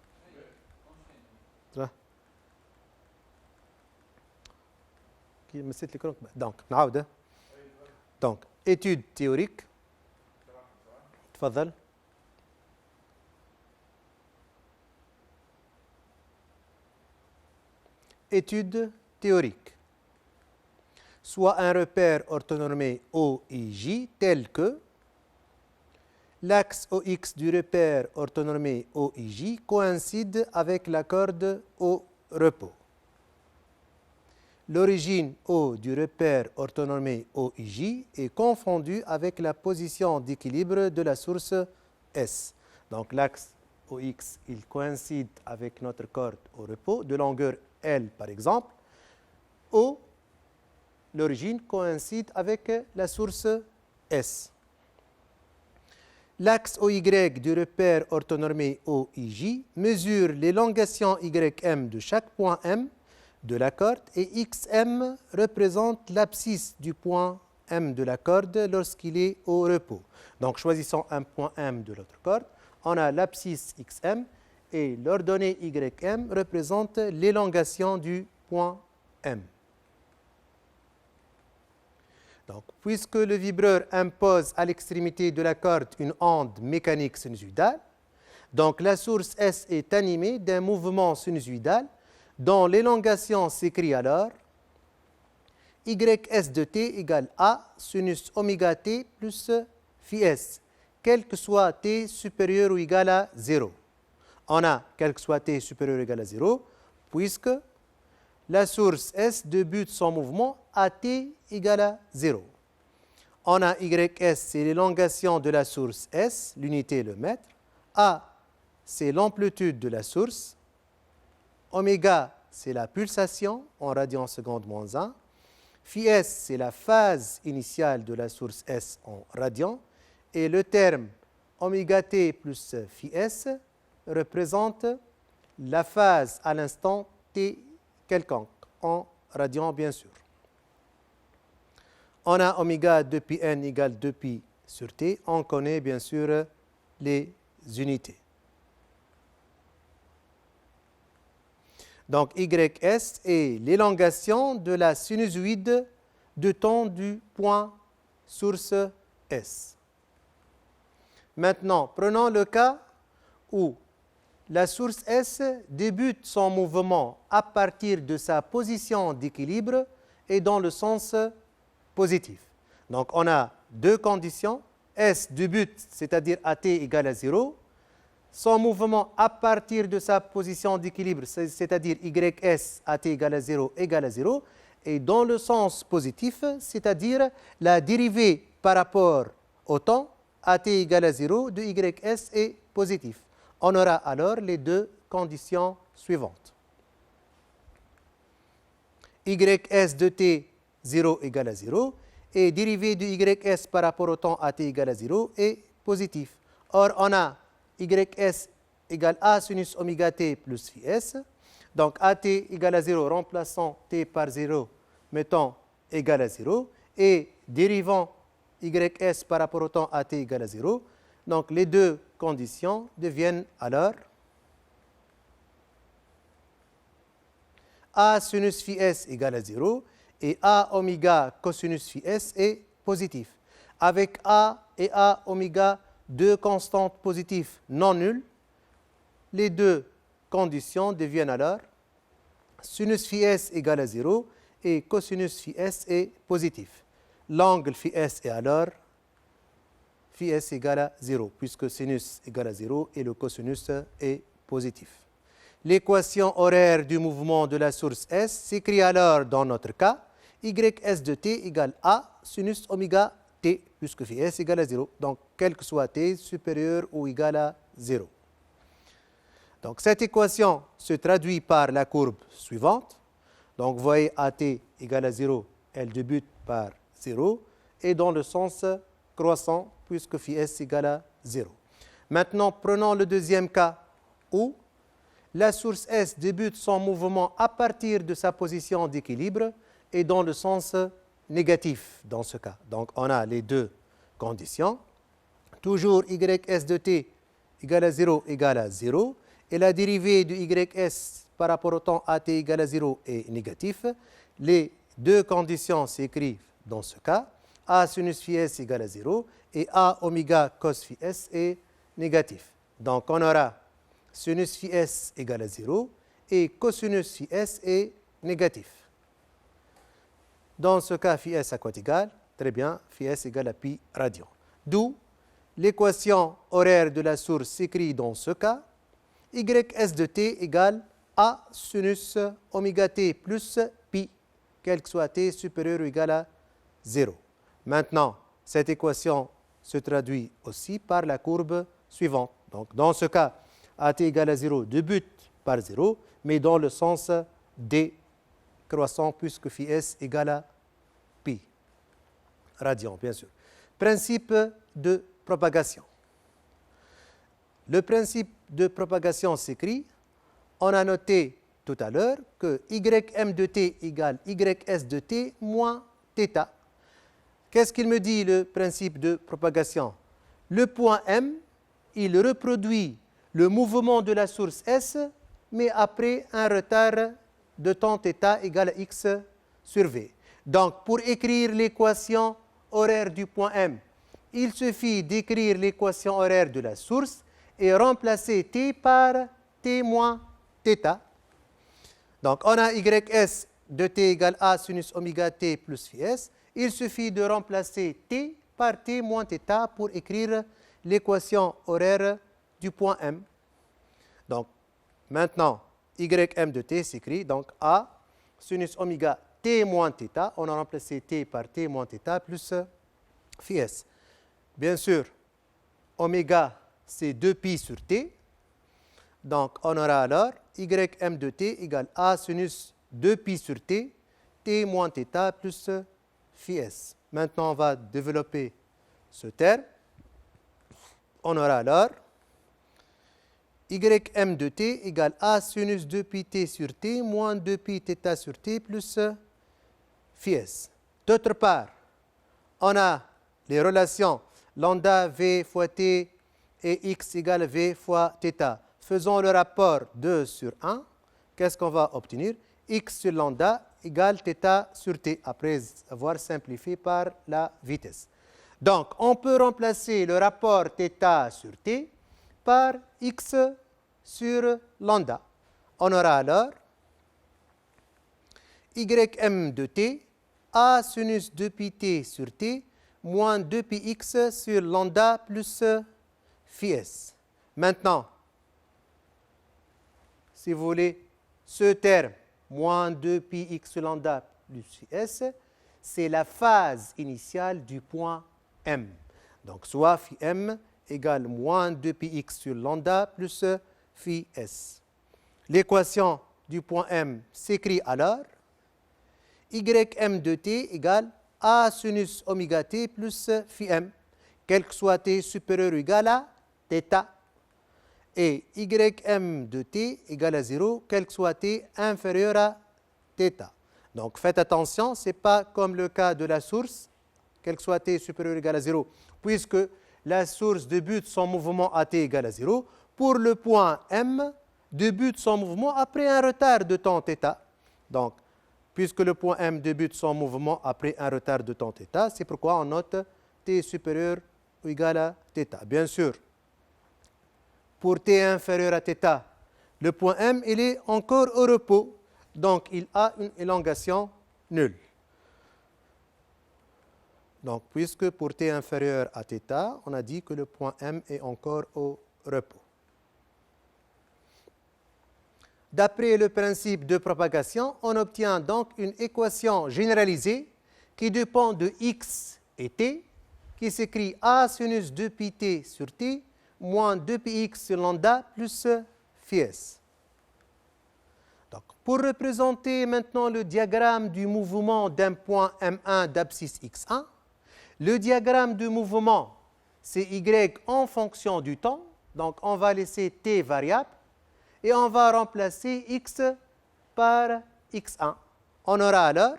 S1: كي مسيت الكرامة. دونك نعاودها. دونك étude théorique. تفضل. Étude théorique. Soit un repère orthonormé OIJ tel que l'axe OX du repère orthonormé OIJ coïncide avec la corde au repos. L'origine O du repère orthonormé OIJ est confondue avec la position d'équilibre de la source S. Donc l'axe OX, il coïncide avec notre corde au repos de longueur L par exemple. O, l'origine coïncide avec la source S. L'axe OY du repère orthonormé OIJ mesure l'élongation YM de chaque point M de la corde et XM représente l'abscisse du point M de la corde lorsqu'il est au repos. Donc, choisissons un point M de l'autre corde. On a l'abscisse XM et l'ordonnée YM représente l'élongation du point M. Donc, puisque le vibreur impose à l'extrémité de la corde une onde mécanique sinusoïdale, donc la source S est animée d'un mouvement sinusoïdal dont l'élongation s'écrit alors YS de t égale A sinus oméga t plus phi S, quel que soit t supérieur ou égal à 0. On a quel que soit t supérieur ou égal à 0, puisque la source S débute son mouvement à t égale à 0. On a YS, c'est l'élongation de la source S, l'unité est le mètre. A, c'est l'amplitude de la source. Oméga, c'est la pulsation en radians secondes moins 1. Phi S, c'est la phase initiale de la source S en radians. Et le terme oméga t plus phi S représente la phase à l'instant t quelconque, en radians bien sûr. On a oméga 2πn égale 2π sur t. On connaît bien sûr les unités. Donc, YS est l'élongation de la sinusoïde de temps du point source S. Maintenant, prenons le cas où la source S débute son mouvement à partir de sa position d'équilibre et dans le sens positif. Donc, on a deux conditions. S débute, c'est-à-dire à t égale à 0. Son mouvement à partir de sa position d'équilibre, c'est-à-dire YS à t égale à 0 égale à 0, et dans le sens positif, c'est-à-dire la dérivée par rapport au temps à t égale à 0 de YS est positif. On aura alors les deux conditions suivantes. YS de t 0 égale à 0 et dérivée de YS par rapport au temps à t égale à 0 est positif. Or, on a YS égale A sinus oméga t plus phi S. Donc, AT égale à 0, remplaçant t par 0, mettons égal à 0. Et dérivant YS par rapport au temps AT égale à 0. Donc, les deux conditions deviennent alors A sinus phi S égale à 0 et A oméga cosinus phi S est positif. Avec A et A oméga, deux constantes positives non nulles, les deux conditions deviennent alors sinus phi S égale à 0 et cosinus phi S est positif. L'angle phi S est alors phi S égale à 0, puisque sinus égale à 0 et le cosinus est positif. L'équation horaire du mouvement de la source S s'écrit alors dans notre cas YS de t égale A sinus oméga t, puisque phi S égale à 0. Donc, quel que soit t supérieur ou égal à 0. Donc, cette équation se traduit par la courbe suivante. Donc, vous voyez AT égale à 0, elle débute par 0 et dans le sens croissant, puisque phi S égale à 0. Maintenant, prenons le deuxième cas où la source S débute son mouvement à partir de sa position d'équilibre et dans le sens négatif dans ce cas. Donc, on a les deux conditions. Toujours YS de t égale à 0 égale à 0. Et la dérivée de YS par rapport au temps AT égale à 0 est négatif. Les deux conditions s'écrivent dans ce cas. A sinus phi S égale à 0 et A oméga cos phi S est négatif. Donc, on aura sinus phi S égale à 0 et cosinus phi S est négatif. Dans ce cas, phi S à quoi égal? Très bien, phi S égale à pi radian. D'où l'équation horaire de la source s'écrit dans ce cas YS de t égale A sinus oméga t plus pi, quel que soit t supérieur ou égal à 0. Maintenant, cette équation se traduit aussi par la courbe suivante. Donc, dans ce cas, AT égale à 0 débute par 0, mais dans le sens décroissant, puisque phi S égale à pi radian, bien sûr. Principe de propagation. Le principe de propagation s'écrit, on a noté tout à l'heure que Ym de t égale Ys de t moins θ. Qu'est-ce qu'il me dit le principe de propagation? Le point M, il reproduit le mouvement de la source S, mais après un retard de temps θ égale à x sur v. Donc, pour écrire l'équation horaire du point M, il suffit d'écrire l'équation horaire de la source et remplacer t par t moins θ. Donc, on a ys de t égale a sinus oméga t plus phi s. Il suffit de remplacer t par t moins θ pour écrire l'équation horaire du point M. Donc, maintenant, ym de t s'écrit donc a sinus oméga t moins θ. On a remplacé t par t moins θ plus phi s. Bien sûr, oméga, c'est 2pi sur t. Donc, on aura alors ym de t égale a sinus 2pi sur t, t moins θ plus phi s. Maintenant, on va développer ce terme. On aura alors ym de t égale a sinus 2pi t sur t moins 2pi θ sur t plus phi s. D'autre part, on a les relations lambda v fois t et x égale v fois θ. Faisons le rapport 2 sur 1. Qu'est-ce qu'on va obtenir? X sur lambda égale θ sur t, après avoir simplifié par la vitesse. Donc, on peut remplacer le rapport θ sur t par x sur lambda. On aura alors ym de t a sinus 2pi t sur t moins 2pi x sur lambda plus phi s. Maintenant, si vous voulez, ce terme, moins 2pi x sur lambda plus phi s, c'est la phase initiale du point M. Donc, soit phi m égale moins 2pi x sur lambda plus phi s. L'équation du point M s'écrit alors ym de t égale a sinus oméga t plus phi m, quel que soit t supérieur ou égal à θ. Et ym de t égale à 0, quel que soit t inférieur à θ. Donc, faites attention, ce n'est pas comme le cas de la source, quel que soit t supérieur ou égal à 0, puisque la source débute son mouvement à t égale à 0. Pour le point M, débute son mouvement après un retard de temps θ. Donc, puisque le point M débute son mouvement après un retard de temps θ, c'est pourquoi on note t supérieur ou égal à θ. Bien sûr, pour t inférieur à θ, le point M il est encore au repos, donc il a une élongation nulle. Donc, puisque pour t inférieur à θ, on a dit que le point M est encore au repos. D'après le principe de propagation, on obtient donc une équation généralisée qui dépend de x et t, qui s'écrit a sinus 2pi t sur t moins 2px sur lambda plus phi s. Donc, pour représenter maintenant le diagramme du mouvement d'un point M1 d'abscisse x1, le diagramme de mouvement, c'est y en fonction du temps. Donc, on va laisser t variable et on va remplacer x par x1. On aura alors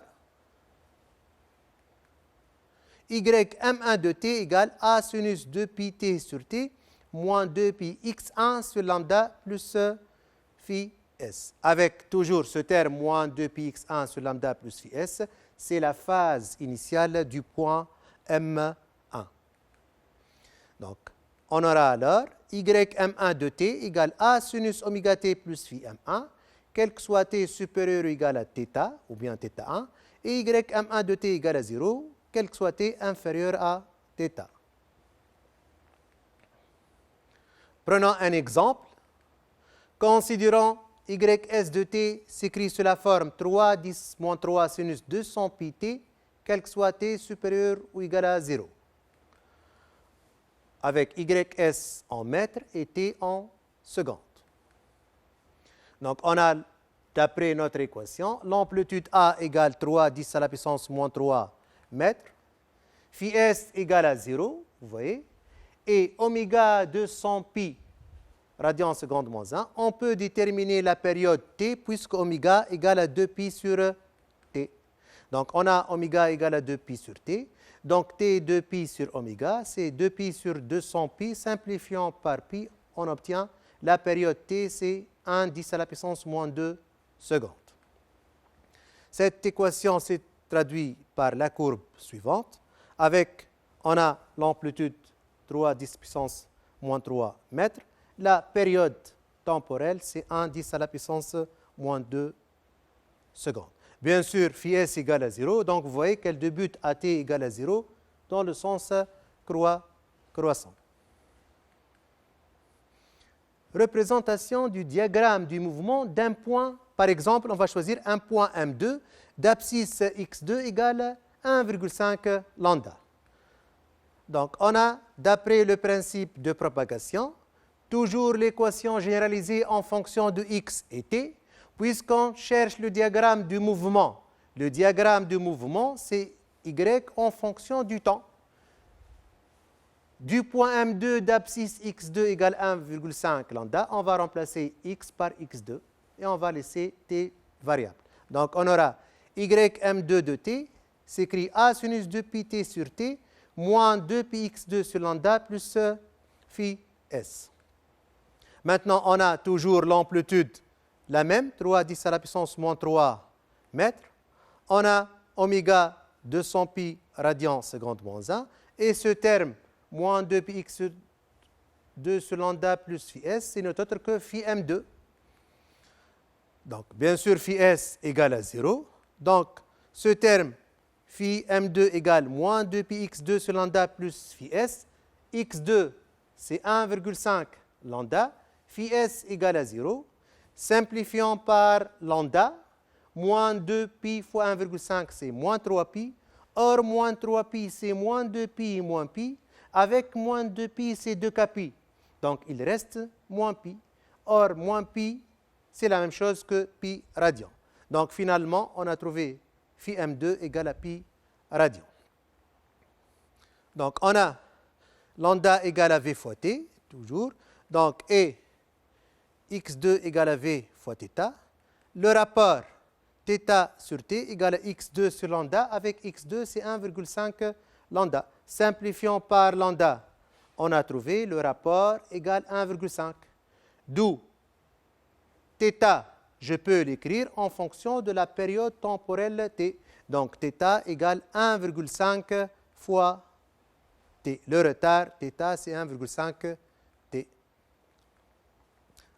S1: ym1 de t égale a sinus 2pi t sur t moins 2pi x1 sur lambda plus phi s. Avec toujours ce terme moins 2pi x1 sur lambda plus phi s, c'est la phase initiale du point M1. Donc, on aura alors ym1 de t égale a sinus oméga t plus phi m1, quel que soit t supérieur ou égal à θ, ou bien θ1, et ym1 de t égale à 0, quel que soit t inférieur à θ. Prenons un exemple. Considérons ys de t s'écrit sous la forme 3 10 moins 3 sinus 200 pi t, quel que soit t supérieur ou égal à 0. Avec ys en mètres et t en secondes. Donc, on a, d'après notre équation, l'amplitude A égale 3 10 à la puissance moins 3 mètres, phi s égale à 0, vous voyez, et oméga 200 pi radian seconde moins 1, on peut déterminer la période t puisque oméga égale à 2pi sur t. Donc, on a oméga égale à 2pi sur t. Donc, t 2pi sur oméga, c'est 2pi sur 200 pi. Simplifiant par pi, on obtient la période t, c'est 1 10 à la puissance moins 2 secondes. Cette équation, c'est traduit par la courbe suivante, avec, on a l'amplitude 3 10 puissance moins 3 mètres, la période temporelle, c'est 1 10 à la puissance moins 2 secondes. Bien sûr, phi s égale à 0, donc vous voyez qu'elle débute à t égale à 0 dans le sens croissant. Représentation du diagramme du mouvement d'un point. Par exemple, on va choisir un point M2 d'abscisse x2 égale 1,5 lambda. Donc, on a, d'après le principe de propagation, toujours l'équation généralisée en fonction de x et t, puisqu'on cherche le diagramme du mouvement. Le diagramme du mouvement, c'est y en fonction du temps. Du point M2 d'abscisse x2 égale 1,5 lambda, on va remplacer x par x2 et on va laisser t variable. Donc, on aura ym2 de t, s'écrit a sinus 2pi t sur t, moins 2pi x2 sur lambda plus phi s. Maintenant, on a toujours l'amplitude la même, 3 10 à la puissance moins 3 mètres. On a oméga 200 pi radian seconde moins 1. Et ce terme, moins 2pi x2 sur lambda plus phi s, c'est not autre que phi m2. Donc, bien sûr, phi s égale à 0. Donc, ce terme, phi m2 égale moins 2pi x2 sur lambda plus phi s. x2, c'est 1,5 lambda. Phi s égale à 0. Simplifiant par lambda, moins 2pi fois 1,5, c'est moins 3pi. Or, moins 3pi, c'est moins 2pi moins pi. Avec moins 2pi, c'est 2kpi. Donc, il reste moins pi. Or, moins pi, c'est la même chose que pi radian. Donc, finalement, on a trouvé phi m2 égale à pi radian. Donc, on a lambda égale à v fois t, toujours. Donc, et x2 égale à v fois θ. Le rapport θ sur t égale à x2 sur lambda. Avec x2, c'est 1,5 lambda. Simplifiant par lambda, on a trouvé le rapport égal 1,5. D'où θ, je peux l'écrire en fonction de la période temporelle t. Donc, θ égale 1,5 fois t. Le retard θ, c'est 1,5 t.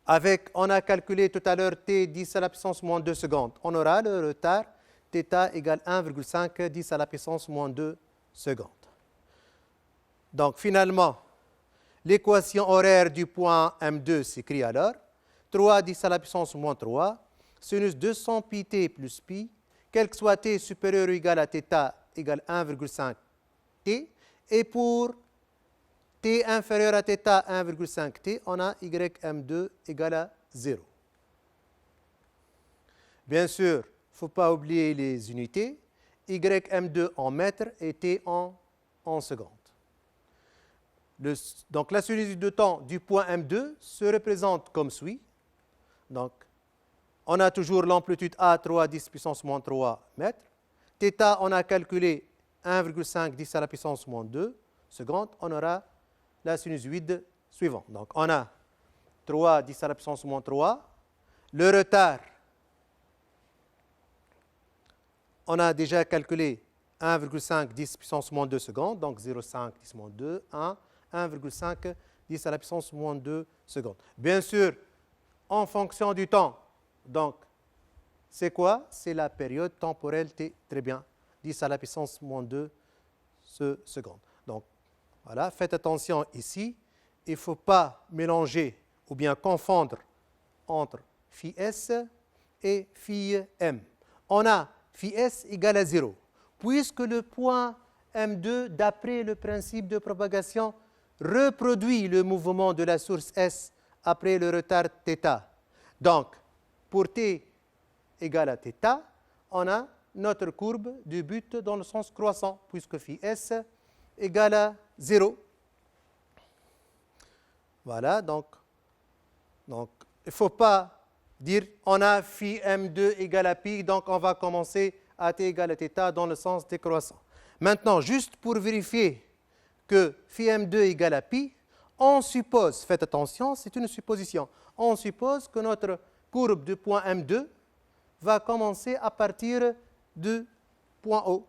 S1: Avec, on a calculé tout à l'heure t 10 à la puissance moins 2 secondes. On aura le retard θ égale 1,5 10 à la puissance moins 2 secondes. Donc, finalement, l'équation horaire du point M2 s'écrit alors 3 10 à la puissance moins 3, sinus 200 pi t plus pi, quel que soit t supérieur ou égal à θ égale 1,5 t, et pour t inférieur à θ 1,5 t, on a ym2 égale à 0. Bien sûr, il ne faut pas oublier les unités, ym2 en mètres et t en secondes. Donc, la similitude de temps du point M2 se représente comme suit. Donc, on a toujours l'amplitude A 3 10 puissance moins 3 mètres. θ, on a calculé 1,5 10 à la puissance moins 2 secondes. On aura la sinusoïde suivante. Donc, on a 3 10 à la puissance moins 3. Le retard, on a déjà calculé 1,5 10 puissance moins 2 secondes. Donc, 0,5 10 moins 2, 1. 1,5 10 à la puissance moins 2 secondes. Bien sûr, en fonction du temps. Donc, c'est quoi? C'est la période temporelle t. Très bien. 10 à la puissance moins 2 secondes. Donc, voilà. Faites attention ici. Il ne faut pas mélanger ou bien confondre entre phi s et phi m. On a phi s égale à 0. Puisque le point M2, d'après le principe de propagation, reproduit le mouvement de la source S après le retard θ. Donc, pour t égale à θ, on a notre courbe du but dans le sens croissant, puisque phi S égale à 0. Voilà, donc il ne faut pas dire on a phi m2 égale à pi, donc on va commencer à t égale à θ dans le sens décroissant. Maintenant, juste pour vérifier que phi m2 égale à pi, on suppose, faites attention, c'est une supposition, on suppose que notre courbe du point M2 va commencer à partir de point O.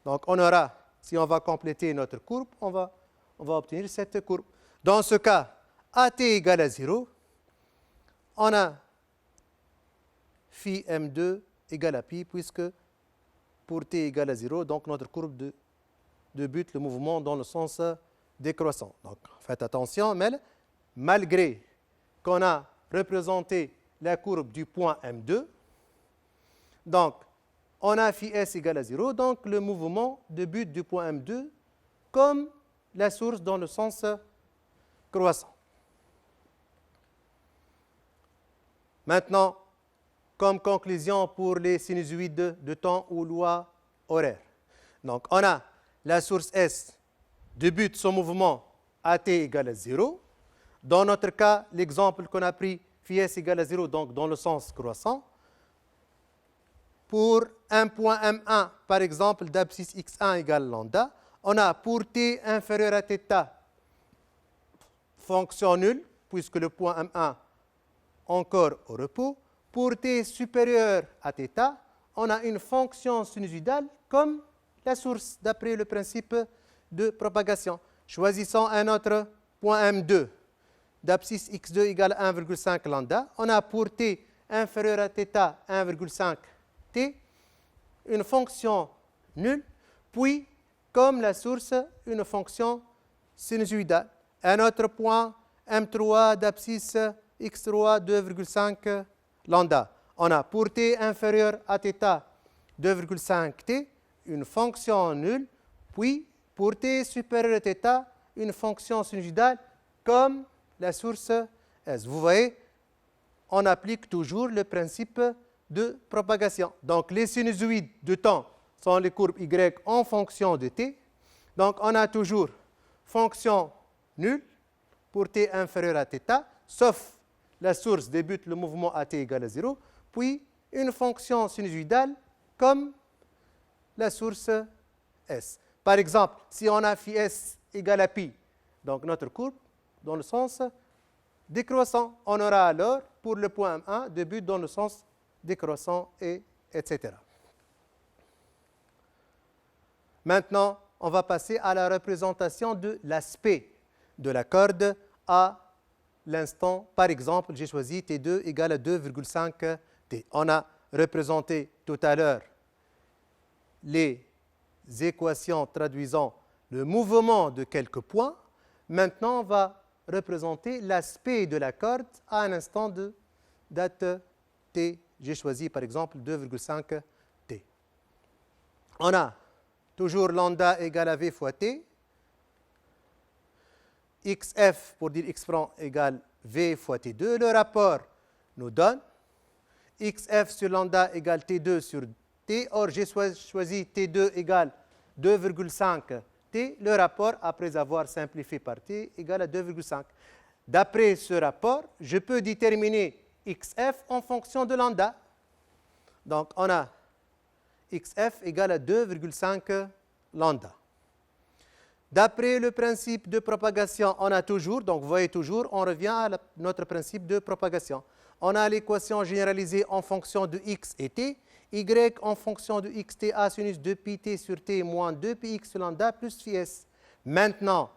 S1: Donc, on aura, si on va compléter notre courbe, on va obtenir cette courbe. Dans ce cas, AT égale à 0, on a phi M2 égale à pi, puisque pour t égale à 0, donc notre courbe de but, le mouvement dans le sens décroissant. Donc, faites attention, mais malgré qu'on a représenté la courbe du point M2, donc, on a phi S égale à 0, donc le mouvement de but du point M2 comme la source dans le sens croissant. Maintenant, comme conclusion pour les sinusoïdes de temps ou loi horaire. Donc, on a la source S de but son mouvement AT égale à 0. Dans notre cas, l'exemple qu'on a pris, phi S égale à 0, donc dans le sens croissant. Pour un point M1, par exemple, d'abscisse x1 égale lambda, on a pour t inférieur à θ, fonction nulle, puisque le point M1 encore au repos. Pour t supérieur à θ, on a une fonction sinusoïdale comme la source, d'après le principe de propagation. Choisissons un autre point M2, d'abscisse x2 égale 1,5 lambda. On a pour t inférieur à θ 1,5 t, une fonction nulle, puis, comme la source, une fonction sinusoïdale. Un autre point M3 d'abscisse x3 2,5 lambda. On a pour t inférieur à θ 2,5 t, une fonction nulle, puis pour t supérieur à θ, une fonction sinusoïdale comme la source S. Vous voyez, on applique toujours le principe de propagation. Donc, les sinusoïdes de temps sont les courbes y en fonction de t. Donc, on a toujours fonction nulle pour t inférieur à θ, sauf la source débute le mouvement à t égale à 0, puis une fonction sinusoïdale comme la source S. Par exemple, si on a phi S égale à pi, donc notre courbe dans le sens décroissant, on aura alors pour le point M1 début dans le sens décroissant, etc. Maintenant, on va passer à la représentation de l'aspect de la corde à l'instant. Par exemple, j'ai choisi T2 égale à 2,5 T. On a représenté tout à l'heure les équations traduisant le mouvement de quelques points. Maintenant, on va représenter l'aspect de la corde à un instant de date T. J'ai choisi par exemple 2,5 T. On a toujours lambda égale à V fois T. XF, pour dire X franc, égale V fois T2. Le rapport nous donne XF sur lambda égale T2 sur T. Or, j'ai choisi T2 égale 2,5 T. Le rapport, après avoir simplifié par T, égale à 2,5. D'après ce rapport, je peux déterminer XF en fonction de lambda. Donc, on a XF égale à 2,5 lambda. D'après le principe de propagation, on a toujours, donc vous voyez toujours, on revient à notre principe de propagation. On a l'équation généralisée en fonction de x et t, y en fonction de xt a sinus 2pi t sur t moins 2pi x lambda plus phi s. Maintenant,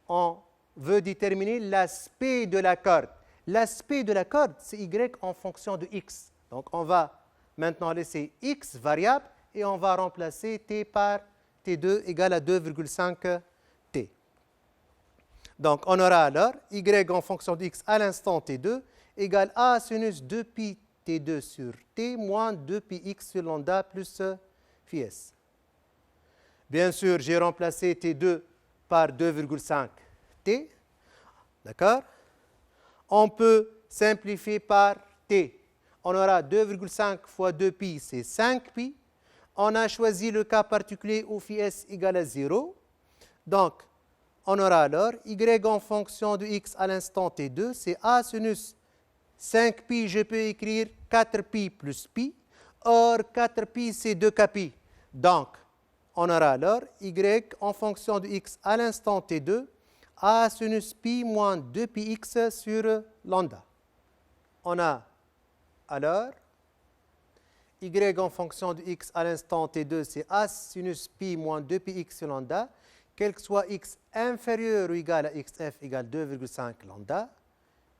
S1: on veut déterminer l'aspect de la corde. L'aspect de la corde, c'est y en fonction de x. Donc, on va maintenant laisser x variable et on va remplacer t par t2 égale à 2,5 t. Donc, on aura alors y en fonction de x à l'instant t2 égale a sinus 2pi t2 sur t moins 2pi x sur lambda plus phi s. Bien sûr, j'ai remplacé t2 par 2,5 t. D'accord? On peut simplifier par t. On aura 2,5 fois 2pi, c'est 5pi. On a choisi le cas particulier où phi s égale à 0. Donc, on aura alors y en fonction de x à l'instant t2, c'est a sinus 5pi, je peux écrire 4pi plus pi. Or, 4pi, c'est 2kpi. Donc, on aura alors y en fonction de x à l'instant t2, a sinus pi moins 2px sur lambda. On a alors y en fonction de x à l'instant t2, c'est a sinus pi moins 2πx sur lambda, quel que soit x inférieur ou égal à xf égale 2,5 lambda,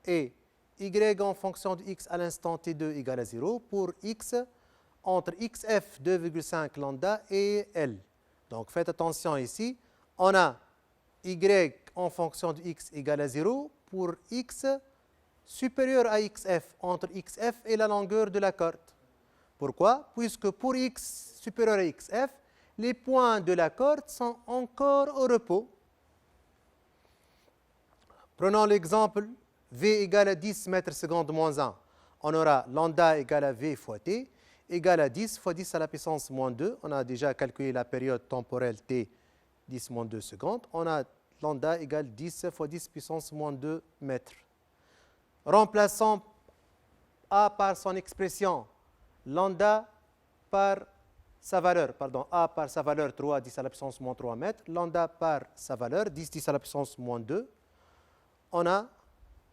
S1: et y en fonction de x à l'instant t2 égale à 0 pour x entre xf 2,5 lambda et L. Donc faites attention ici, on a y en fonction de x égale à 0 pour x supérieur à xf entre xf et la longueur de la corde. Pourquoi? Puisque pour x supérieur à xf, les points de la corde sont encore au repos. Prenons l'exemple v égale à 10 mètres secondes moins 1. On aura lambda égale à v fois t égale à 10 fois 10 à la puissance moins 2. On a déjà calculé la période temporelle t, 10 moins 2 secondes. On a lambda égale 10 fois 10 puissance moins 2 mètres. Remplaçons a par son expression, lambda par sa valeur, a par sa valeur 3, 10 à la puissance moins 3 mètres, lambda par sa valeur 10, 10 à la puissance moins 2. On a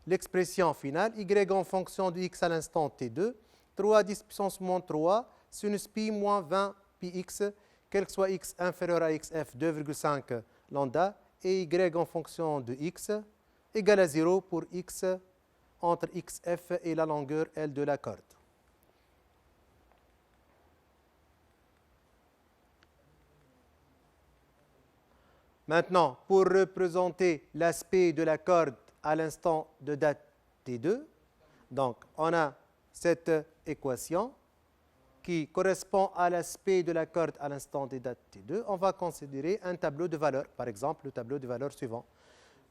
S1: l'expression finale, y en fonction de x à l'instant t2, 3 10 puissance moins 3, sinus pi moins 20 πx, quel que soit x inférieur à xf, 2,5 lambda, et y en fonction de x égale à 0 pour x entre xf et la longueur L de la corde. Maintenant, pour représenter l'aspect de la corde à l'instant de date t2, donc on a cette équation qui correspond à l'aspect de la corde à l'instant de date t2. On va considérer un tableau de valeurs, par exemple le tableau de valeurs suivant.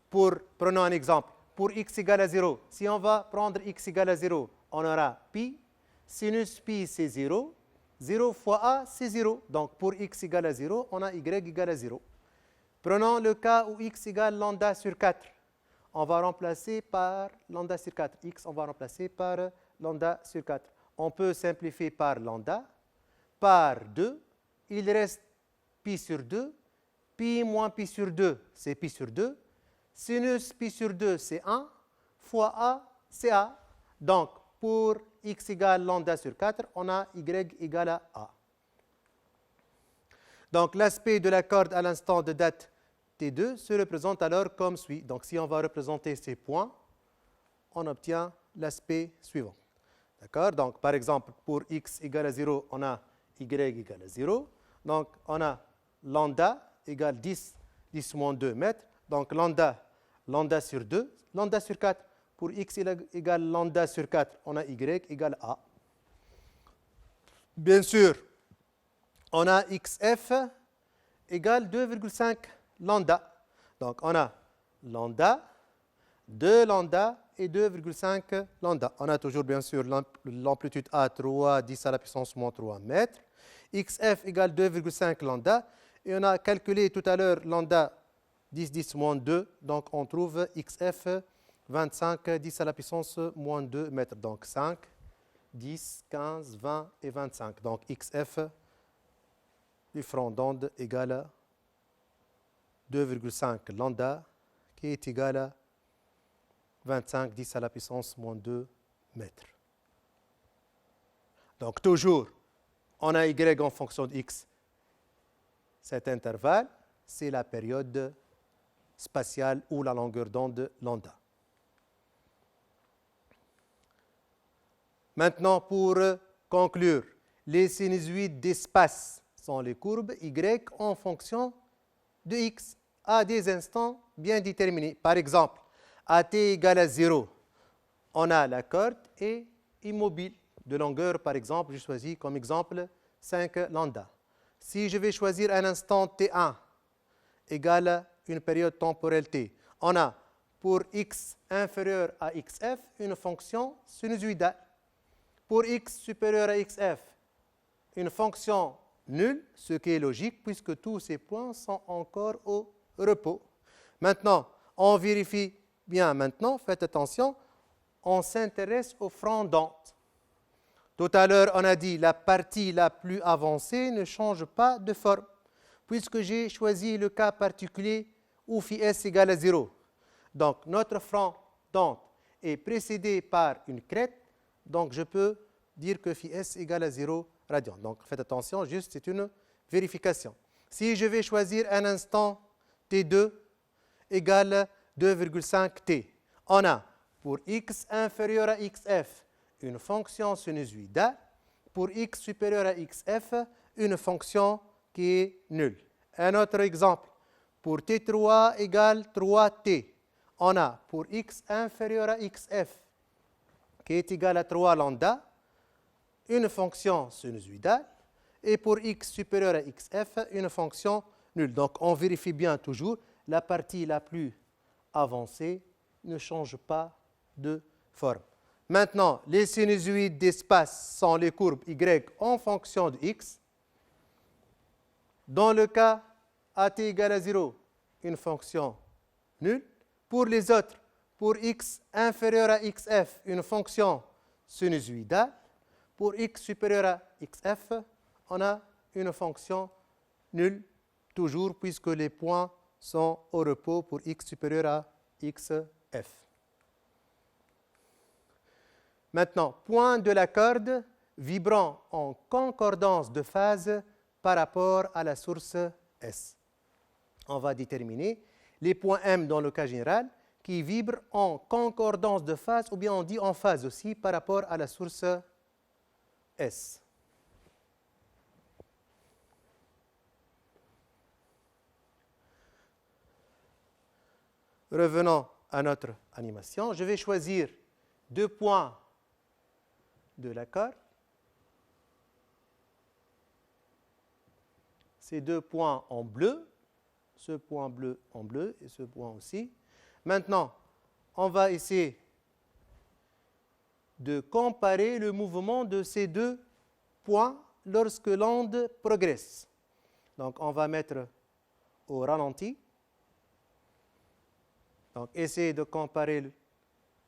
S1: Prenons un exemple. Pour x égale à 0, si on va prendre x égale à 0, on aura pi, sinus pi c'est 0, 0 fois a c'est 0. Donc pour x égale à 0, on a y égale à 0. Prenons le cas où x égale lambda sur 4. On va remplacer par lambda sur 4. X, on va remplacer par lambda sur 4. On peut simplifier par lambda, par 2. Il reste pi sur 2. Pi moins pi sur 2, c'est pi sur 2. Sinus pi sur 2, c'est 1. Fois a, c'est a. Donc, pour x égale lambda sur 4, on a y égale à a. Donc, l'aspect de la corde à l'instant de date T2 se représente alors comme suit. Donc, si on va représenter ces points, on obtient l'aspect suivant. D'accord? Donc, par exemple, pour x égale à 0, on a y égale à 0. Donc, on a lambda égale 10, 10 moins 2 mètres. Donc, lambda sur 2, lambda sur 4. Pour x égale lambda sur 4, on a y égale a. Bien sûr, on a xf égale 2,5 lambda. Donc, on a lambda, 2 lambda et 2,5 lambda. On a toujours, bien sûr, l'amplitude A, 3, 10 à la puissance moins 3 mètres. xf égale 2,5 lambda. Et on a calculé tout à l'heure lambda 10, 10 moins 2. Donc, on trouve xf 25, 10 à la puissance moins 2 mètres. Donc, 5, 10, 15, 20 et 25. Donc, xf du front d'onde égale à 2,5 lambda qui est égal à 25, 10 à la puissance moins 2 mètres. Donc, toujours, on a y en fonction de x. Cet intervalle, c'est la période spatiale ou la longueur d'onde lambda. Maintenant, pour conclure, les sinusoïdes d'espace sont les courbes y en fonction de x à des instants bien déterminés. Par exemple, à t égale à 0, on a la corde est immobile de longueur, par exemple, je choisis comme exemple 5 lambda. Si je vais choisir un instant t1 égale à une période temporelle t, on a pour x inférieur à xf une fonction sinusoïdale. Pour x supérieur à xf, une fonction nulle, ce qui est logique puisque tous ces points sont encore au repos. Maintenant, on vérifie bien maintenant, faites attention, on s'intéresse au front d'onde. Tout à l'heure, on a dit la partie la plus avancée ne change pas de forme puisque j'ai choisi le cas particulier où phi s égale à 0. Donc, notre front d'onde est précédé par une crête, donc je peux dire que phi s égale à 0 radians. Donc faites attention, juste c'est une vérification. Si je vais choisir un instant t2 égale 2,5 t, on a pour x inférieur à xf une fonction sinusoïdale, pour x supérieur à xf une fonction qui est nulle. Un autre exemple, pour t3 égale 3t, on a pour x inférieur à xf qui est égal à 3 lambda, une fonction sinusoïdale, et pour x supérieur à xf, une fonction nulle. Donc on vérifie bien toujours, la partie la plus avancée ne change pas de forme. Maintenant, les sinusoïdes d'espace sont les courbes y en fonction de x. Dans le cas at égale à 0, une fonction nulle. Pour les autres, pour x inférieur à xf, une fonction sinusoïdale. Pour x supérieur à xf, on a une fonction nulle, toujours puisque les points sont au repos pour x supérieur à xf. Maintenant, point de la corde vibrant en concordance de phase par rapport à la source S. On va déterminer les points M dans le cas général qui vibrent en concordance de phase, ou bien on dit en phase aussi par rapport à la source S. Revenons à notre animation. Je vais choisir 2 points de la corde. Ces 2 points en bleu, ce point bleu en bleu et ce point aussi. Maintenant, on va essayer de comparer le mouvement de ces 2 points lorsque l'onde progresse. Donc, on va mettre au ralenti. Donc, essayez de comparer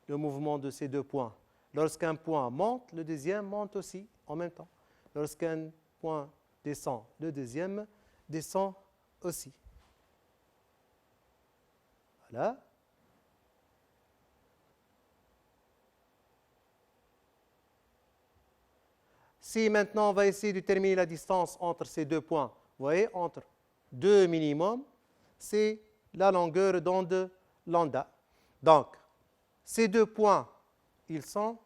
S1: le mouvement de ces 2 points. Lorsqu'un point monte, le deuxième monte aussi en même temps. Lorsqu'un point descend, le deuxième descend aussi. Voilà. Si maintenant on va essayer de déterminer la distance entre ces 2 points, vous voyez, entre 2 minimum, c'est la longueur d'onde lambda. Donc, ces 2 points, ils sont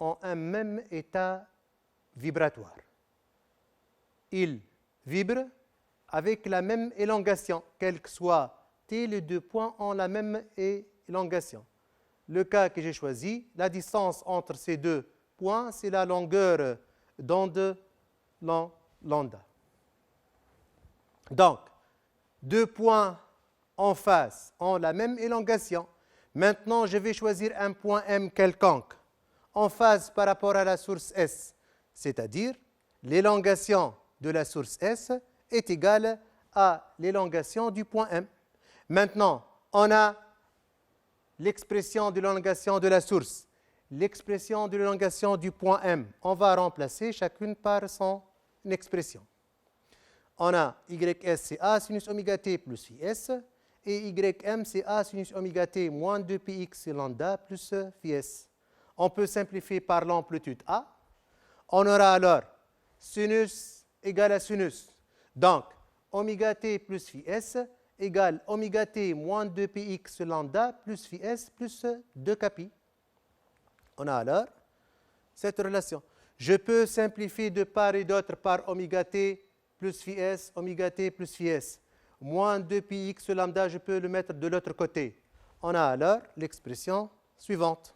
S1: en un même état vibratoire. Ils vibrent avec la même élongation, quel que soit t, les 2 points ont la même élongation. Le cas que j'ai choisi, la distance entre ces 2 points, c'est la longueur d'onde lambda. Donc, 2 points en face ont la même élongation. Maintenant, je vais choisir un point M quelconque en phase par rapport à la source S, c'est-à-dire l'élongation de la source S est égale à l'élongation du point M. Maintenant, on a l'expression de l'élongation de la source, l'expression de l'élongation du point M. On va remplacer chacune par son expression. On a YS, c'est A sinus oméga t plus phi S, et YM, c'est A sinus oméga t moins 2πx lambda plus phi S. On peut simplifier par l'amplitude A. On aura alors sinus égale à sinus. Donc, oméga t plus phi S égale oméga t moins 2πx lambda plus phi S plus 2kπ. On a alors cette relation. Je peux simplifier de part et d'autre par oméga t plus phi S, oméga t plus phi S. Moins 2πx lambda, je peux le mettre de l'autre côté. On a alors l'expression suivante.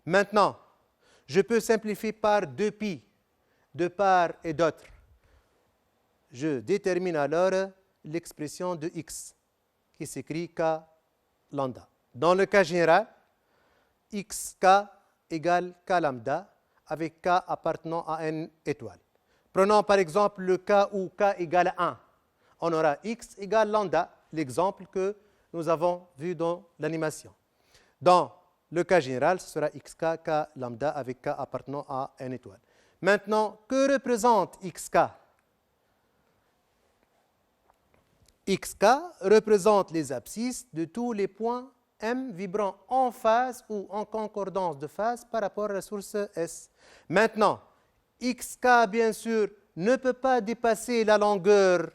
S1: Maintenant, je peux simplifier par 2π de part et d'autre. Je détermine alors l'expression de x qui s'écrit k lambda. Dans le cas général, xk égale k lambda avec k appartenant à n étoile. Prenons par exemple le cas où k égale 1. On aura x égale lambda, l'exemple que nous avons vu dans l'animation. Dans le cas général, ce sera xk, k lambda avec k appartenant à n étoile. Maintenant, que représente xk? xk représente les abscisses de tous les points M vibrant en phase ou en concordance de phase par rapport à la source S. Maintenant, xk, bien sûr, ne peut pas dépasser la longueur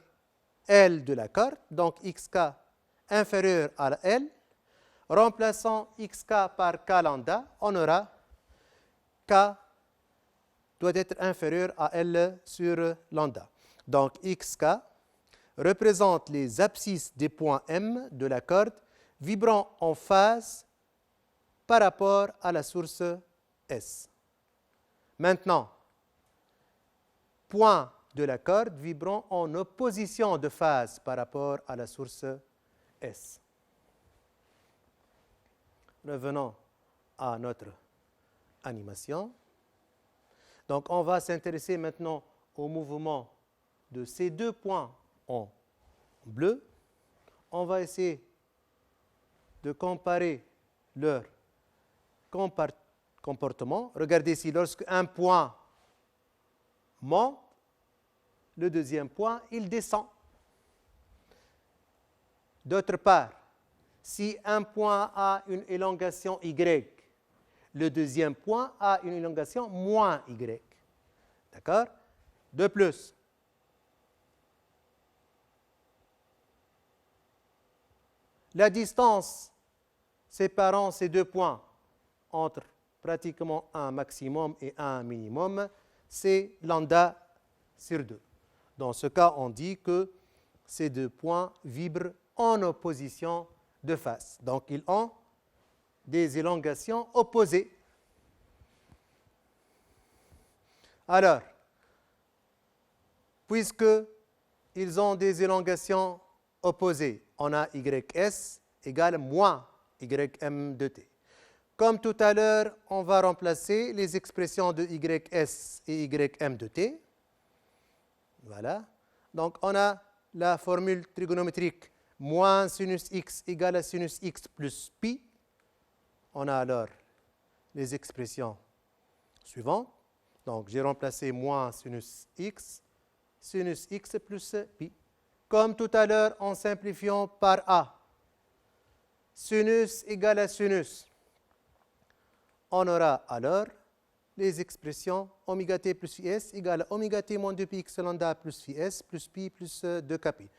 S1: L de la corde, donc xk inférieur à la L. Remplaçant xk par k lambda, on aura k doit être inférieur à L sur lambda. Donc xk représente les abscisses des points M de la corde vibrant en phase par rapport à la source S. Maintenant, points de la corde vibrant en opposition de phase par rapport à la source S. Revenons à notre animation. Donc, on va s'intéresser maintenant au mouvement de ces deux points en bleu. On va essayer de comparer leur comportement. Regardez ici, lorsque un point monte, le deuxième point, il descend. D'autre part, si un point a une élongation y, le deuxième point a une élongation moins y. D'accord? De plus, la distance séparant ces deux points entre pratiquement un maximum et un minimum, c'est lambda sur 2. Dans ce cas, on dit que ces deux points vibrent en opposition de phase. Donc, ils ont des élongations opposées. Alors, puisqu'ils ont des élongations opposées, on a ys égale moins ym de t. Comme tout à l'heure, on va remplacer les expressions de ys et ym de t. Voilà. Donc, on a la formule trigonométrique moins sinus x égale à sinus x plus pi. On a alors les expressions suivantes. Donc, j'ai remplacé moins sinus x plus pi. Comme tout à l'heure, en simplifiant par a, sinus égale à sinus. On aura alors les expressions oméga t plus is égale à oméga t moins 2πx lambda plus is plus pi plus 2kπ.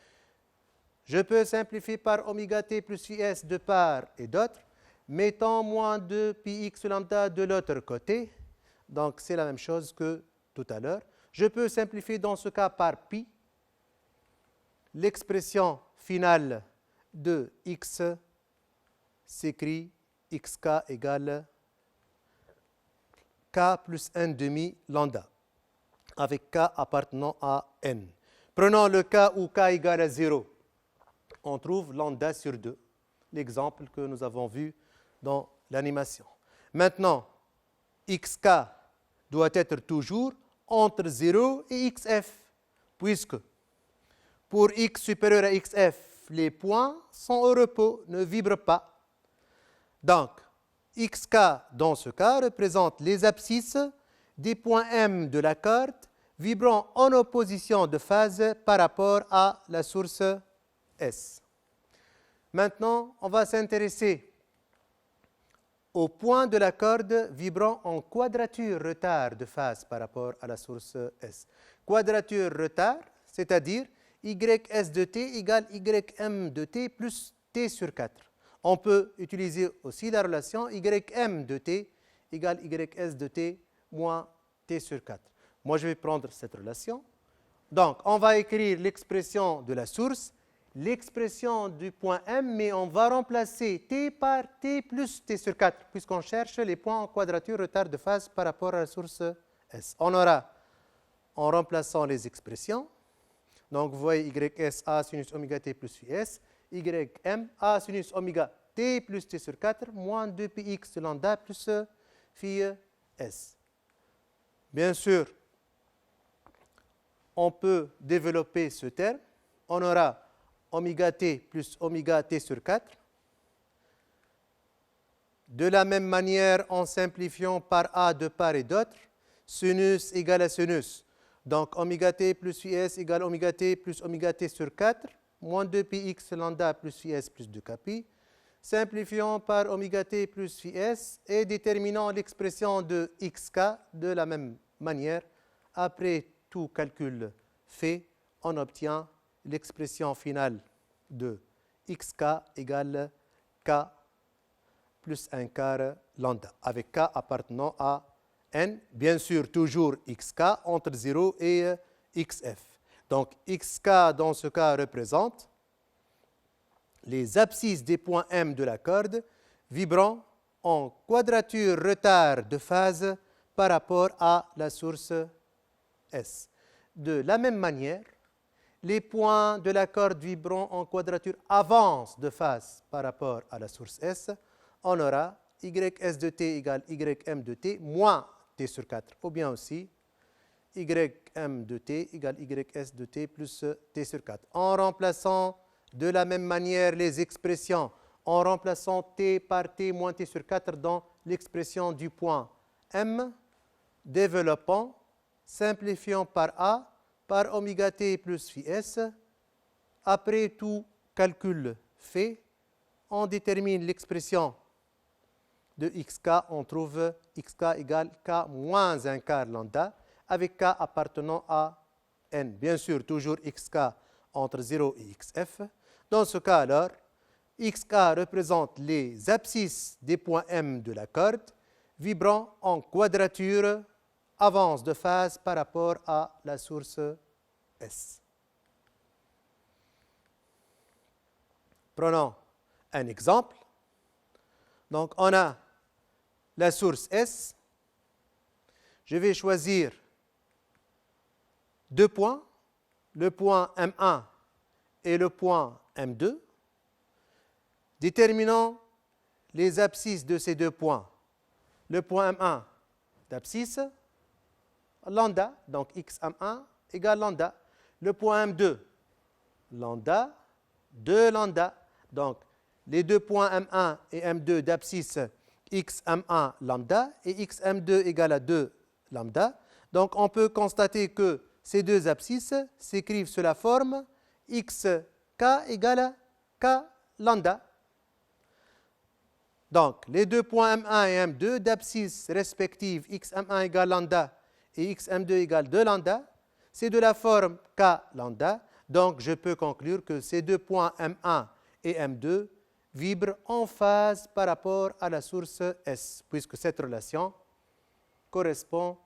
S1: Je peux simplifier par oméga t plus is de part et d'autre, mettant moins 2πx lambda de l'autre côté. Donc, c'est la même chose que tout à l'heure. Je peux simplifier dans ce cas par pi. L'expression finale de x s'écrit xk égale k plus 1 demi lambda, avec k appartenant à n. Prenons le cas où k égale à 0. On trouve lambda sur 2, l'exemple que nous avons vu dans l'animation. Maintenant, xk doit être toujours entre 0 et xf, puisque pour x supérieur à xf, les points sont au repos, ne vibrent pas. Donc, xk, dans ce cas, représente les abscisses des points M de la corde vibrant en opposition de phase par rapport à la source S. Maintenant, on va s'intéresser aux points de la corde vibrant en quadrature retard de phase par rapport à la source S. Quadrature retard, c'est-à-dire ys de t égale ym de t plus t sur 4. On peut utiliser aussi la relation ym de t égale ys de t moins t sur 4. Moi, je vais prendre cette relation. Donc, on va écrire l'expression de la source, l'expression du point M, mais on va remplacer t par t plus t sur 4, puisqu'on cherche les points en quadrature retard de phase par rapport à la source S. On aura, en remplaçant les expressions, donc vous voyez ys a sinus oméga t plus is, ym a sinus oméga t plus t sur 4 moins 2πx lambda plus phi s. Bien sûr, on peut développer ce terme. On aura oméga t plus oméga t sur 4. De la même manière, en simplifiant par a de part et d'autre, sinus égale à sinus. Donc, oméga t plus is égale oméga t plus oméga t sur 4, moins 2πx lambda plus is plus 2kπ. Simplifions par oméga t plus is et déterminons l'expression de xk de la même manière après tout calcul fait, on obtient l'expression finale de xk égale k plus 1 quart lambda, avec k appartenant à n, bien sûr toujours xk entre 0 et xf. Donc xk dans ce cas représente les abscisses des points M de la corde vibrant en quadrature retard de phase par rapport à la source S. De la même manière, les points de la corde vibrant en quadrature avance de phase par rapport à la source S, on aura ys de t égale ym de t moins t sur 4, ou bien aussi ym de t égale ys de t plus t sur 4. En remplaçant de la même manière les expressions, en remplaçant t par t moins t sur 4 dans l'expression du point M, développant, simplifiant par A, par oméga t plus phi s. Après tout calcul fait, on détermine l'expression de xk, on trouve xk égale k moins 1 quart lambda, avec k appartenant à n. Bien sûr, toujours xk entre 0 et xf. Dans ce cas alors, xk représente les abscisses des points M de la corde, vibrant en quadrature avance de phase par rapport à la source S. Prenons un exemple. Donc, on a la source S. Je vais choisir deux points, le point M1 et le point M2, déterminant les abscisses de ces deux points. Le point M1 d'abscisse, lambda, donc xm1 égale lambda. Le point M2, lambda, 2 lambda. Donc, les deux points M1 et M2 d'abscisse xm1 lambda et xm2 égale à 2 lambda. Donc, on peut constater que ces deux abscisses s'écrivent sous la forme xk égale à k lambda. Donc, les deux points M1 et M2 d'abscisse respectives xm1 égale lambda et xm2 égale 2 lambda, c'est de la forme k lambda. Donc, je peux conclure que ces deux points M1 et M2 vibrent en phase par rapport à la source S, puisque cette relation correspond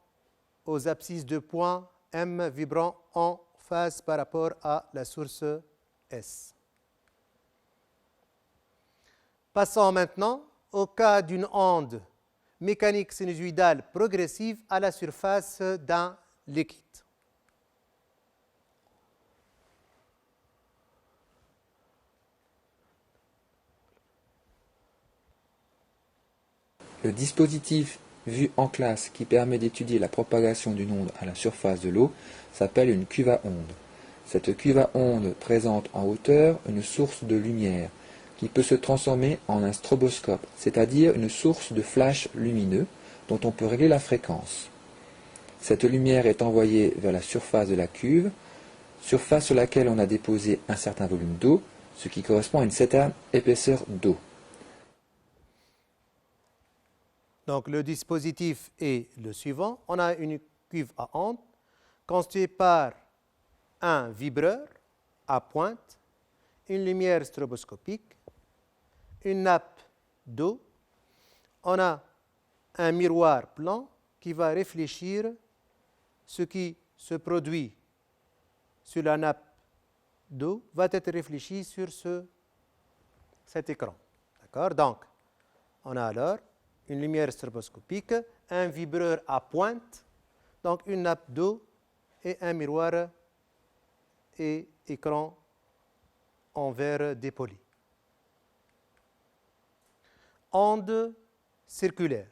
S1: aux abscisses de points M vibrant en phase par rapport à la source S. Passons maintenant au cas d'une onde mécanique sinusoïdale progressive à la surface d'un liquide.
S3: Le dispositif vu en classe qui permet d'étudier la propagation d'une onde à la surface de l'eau s'appelle une cuve à ondes. Cette cuve à ondes présente en hauteur une source de lumière qui peut se transformer en un stroboscope, c'est-à-dire une source de flash lumineux dont on peut régler la fréquence. Cette lumière est envoyée vers la surface de la cuve, surface sur laquelle on a déposé un certain volume d'eau, ce qui correspond à une certaine épaisseur d'eau.
S1: Donc, le dispositif est le suivant. On a une cuve à ondes constituée par un vibreur à pointe, une lumière stroboscopique, une nappe d'eau. On a un miroir plan qui va réfléchir ce qui se produit sur la nappe d'eau va être réfléchi sur cet écran. D'accord? Donc, on a alors une lumière stroboscopique, un vibreur à pointe, donc une nappe d'eau et un miroir et écran en verre dépoli. Onde circulaire.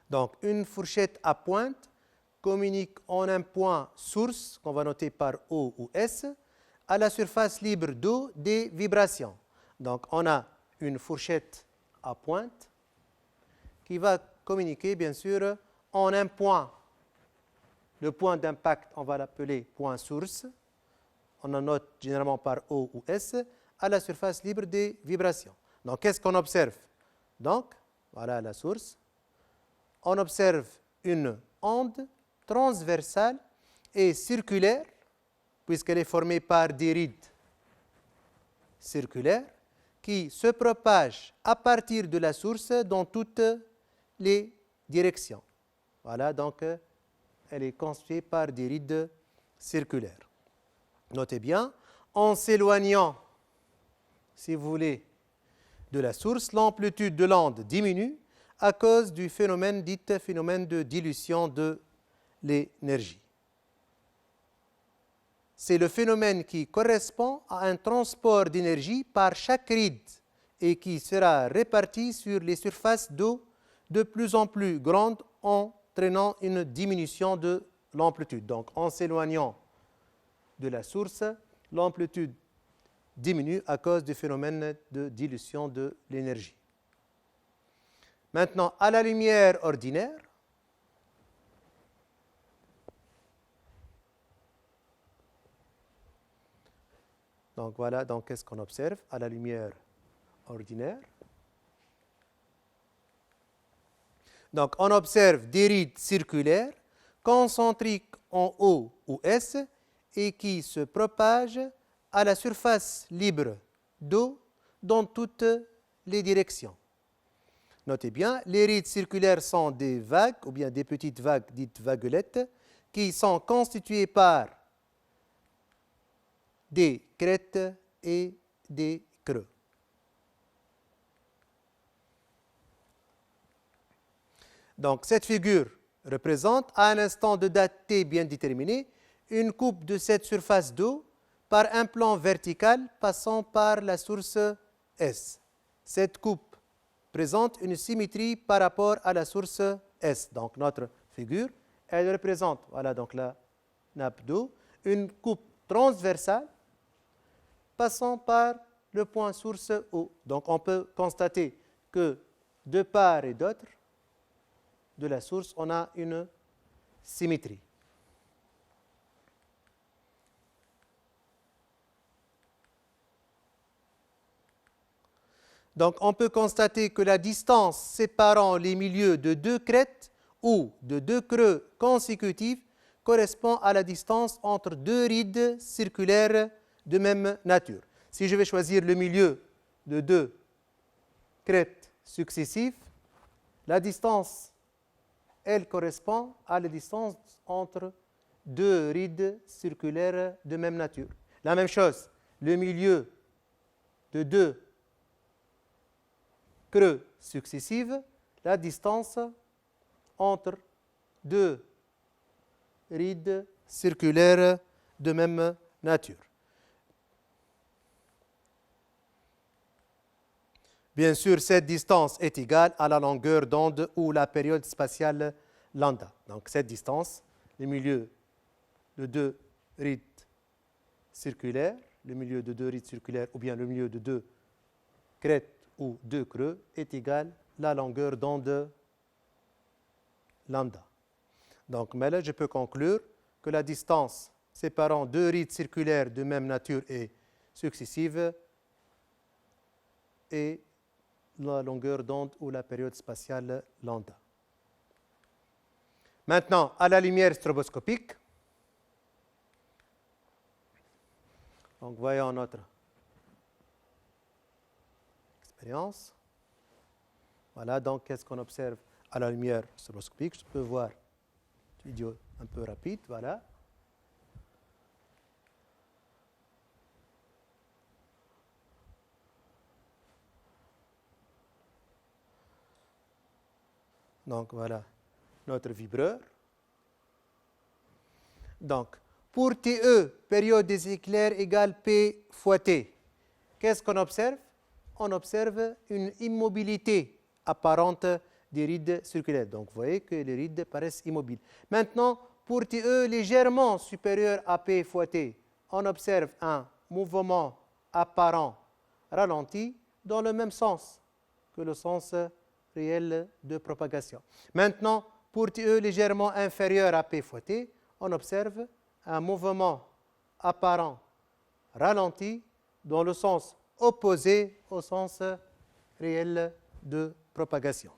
S1: Donc, une fourchette à pointe communique en un point source, qu'on va noter par O ou S, à la surface libre d'eau des vibrations. Donc, on a une fourchette à pointe qui va communiquer, bien sûr, en un point. Le point d'impact, on va l'appeler point source. On en note généralement par O ou S, à la surface libre des vibrations. Donc, qu'est-ce qu'on observe? Donc, voilà la source. On observe une onde transversale et circulaire, puisqu'elle est formée par des rides circulaires, qui se propagent à partir de la source dans toutes les directions. Voilà, donc, elle est constituée par des rides circulaires. Notez bien, en s'éloignant, si vous voulez, de la source, l'amplitude de l'onde diminue à cause du phénomène dit phénomène de dilution de l'énergie. C'est le phénomène qui correspond à un transport d'énergie par chaque ride et qui sera réparti sur les surfaces d'eau de plus en plus grandes, entraînant une diminution de l'amplitude. Donc, en s'éloignant de la source, l'amplitude diminue à cause du phénomène de dilution de l'énergie. Maintenant, à la lumière ordinaire, donc voilà, donc qu'est-ce qu'on observe à la lumière ordinaire? Donc, on observe des rides circulaires concentriques en O ou S et qui se propagent à la surface libre d'eau dans toutes les directions. Notez bien, les rides circulaires sont des vagues, ou bien des petites vagues dites vaguelettes, qui sont constituées par des crêtes et des creux. Donc, cette figure représente, à un instant de date t bien déterminé, une coupe de cette surface d'eau par un plan vertical passant par la source S. Cette coupe présente une symétrie par rapport à la source S. Donc, notre figure, elle représente, voilà donc la nappe d'eau, une coupe transversale passant par le point source O. Donc, on peut constater que de part et d'autre de la source, on a une symétrie. Donc, on peut constater que la distance séparant les milieux de deux crêtes ou de deux creux consécutifs correspond à la distance entre deux rides circulaires de même nature. Si je vais choisir le milieu de deux crêtes successives, la distance, elle correspond à la distance entre deux rides circulaires de même nature. La même chose, le milieu de deux creux successifs, la distance entre deux rides circulaires de même nature. Bien sûr, cette distance est égale à la longueur d'onde ou la période spatiale lambda. Donc, cette distance, le milieu de deux rides circulaires, le milieu de deux rides circulaires ou bien le milieu de deux crêtes ou deux creux est égal à la longueur d'onde lambda. Donc, mais là, je peux conclure que la distance séparant deux rides circulaires de même nature et successive est la longueur d'onde ou la période spatiale lambda. Maintenant, à la lumière stroboscopique, donc voyons notre expérience. Voilà, donc qu'est-ce qu'on observe à la lumière stroboscopique? Je peux voir une vidéo un peu rapide, voilà. Donc voilà notre vibreur. Donc, pour TE, période des éclairs égale P fois T, qu'est-ce qu'on observe? On observe une immobilité apparente des rides circulaires. Donc, vous voyez que les rides paraissent immobiles. Maintenant, pour TE légèrement supérieur à P fois T, on observe un mouvement apparent ralenti dans le même sens que le sens réel de propagation. Maintenant, pour TE légèrement inférieur à P fois T, on observe un mouvement apparent ralenti dans le sens opposé au sens réel de propagation.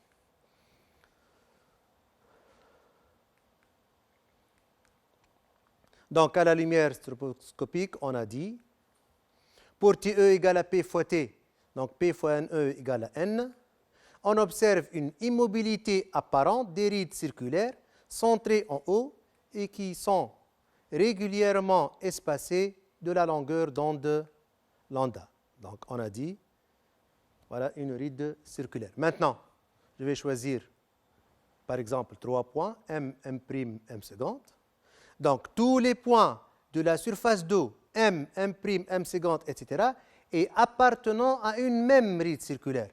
S1: Donc, à la lumière stroboscopique, on a dit, pour TE égale à P fois T, donc P fois NE égale à N, on observe une immobilité apparente des rides circulaires centrées en haut et qui sont régulièrement espacées de la longueur d'onde lambda. Donc, on a dit, voilà une ride circulaire. Maintenant, je vais choisir, par exemple, 3 points, M, M', M seconde. Donc, tous les points de la surface d'eau, M, M', M seconde, etc., et appartenant à une même ride circulaire,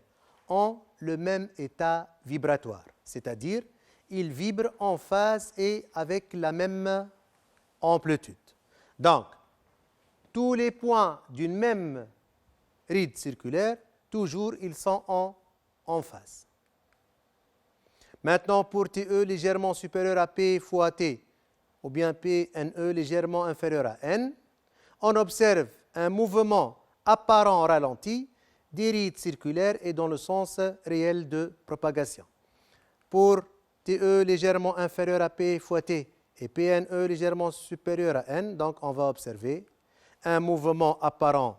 S1: ont le même état vibratoire, c'est-à-dire ils vibrent en phase et avec la même amplitude. Donc, tous les points d'une même ride circulaire, toujours ils sont en phase. Maintenant, pour TE légèrement supérieur à P fois T, ou bien PNE légèrement inférieur à N, on observe un mouvement apparent ralenti des rides circulaires et dans le sens réel de propagation. Pour TE légèrement inférieur à P fois T et PNE légèrement supérieur à N, donc on va observer un mouvement apparent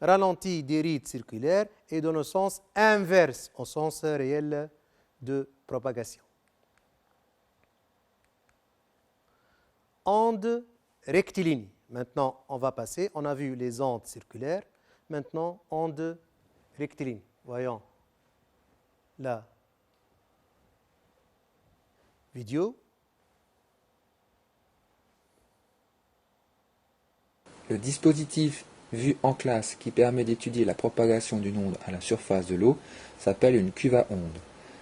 S1: ralenti des rides circulaires et dans le sens inverse au sens réel de propagation. Ondes rectilignes. Maintenant, on va passer, on a vu les ondes circulaires, maintenant ondes rectilignes. Voyons la vidéo.
S3: Le dispositif vu en classe qui permet d'étudier la propagation d'une onde à la surface de l'eau s'appelle une cuve à ondes.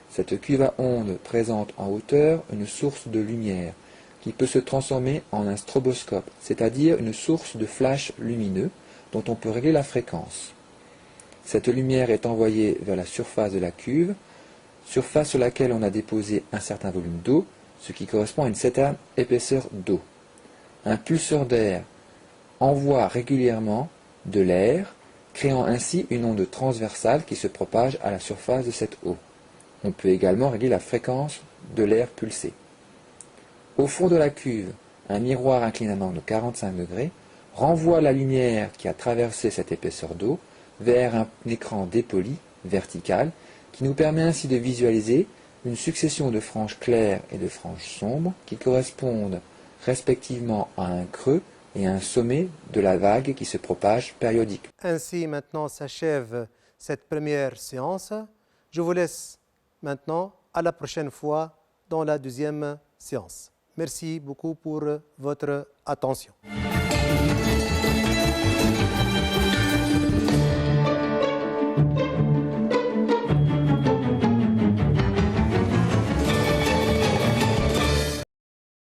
S3: Cette cuve à ondes présente en hauteur une source de lumière qui peut se transformer en un stroboscope, c'est-à-dire une source de flash lumineux dont on peut régler la fréquence. Cette lumière est envoyée vers la surface de la cuve, surface sur laquelle on a déposé un certain volume d'eau, ce qui correspond à une certaine épaisseur d'eau. Un pulseur d'air envoie régulièrement de l'air, créant ainsi une onde transversale qui se propage à la surface de cette eau. On peut également régler la fréquence de l'air pulsé. Au fond de la cuve, un miroir incliné à un angle de 45 degrés renvoie la lumière qui a traversé cette épaisseur d'eau vers un écran dépoli, vertical, qui nous permet ainsi de visualiser une succession de franges claires et de franges sombres qui correspondent respectivement à un creux et à un sommet de la vague qui se propage périodiquement.
S1: Ainsi, maintenant s'achève cette première séance. Je vous laisse maintenant à la prochaine fois dans la deuxième séance. Merci beaucoup pour votre attention.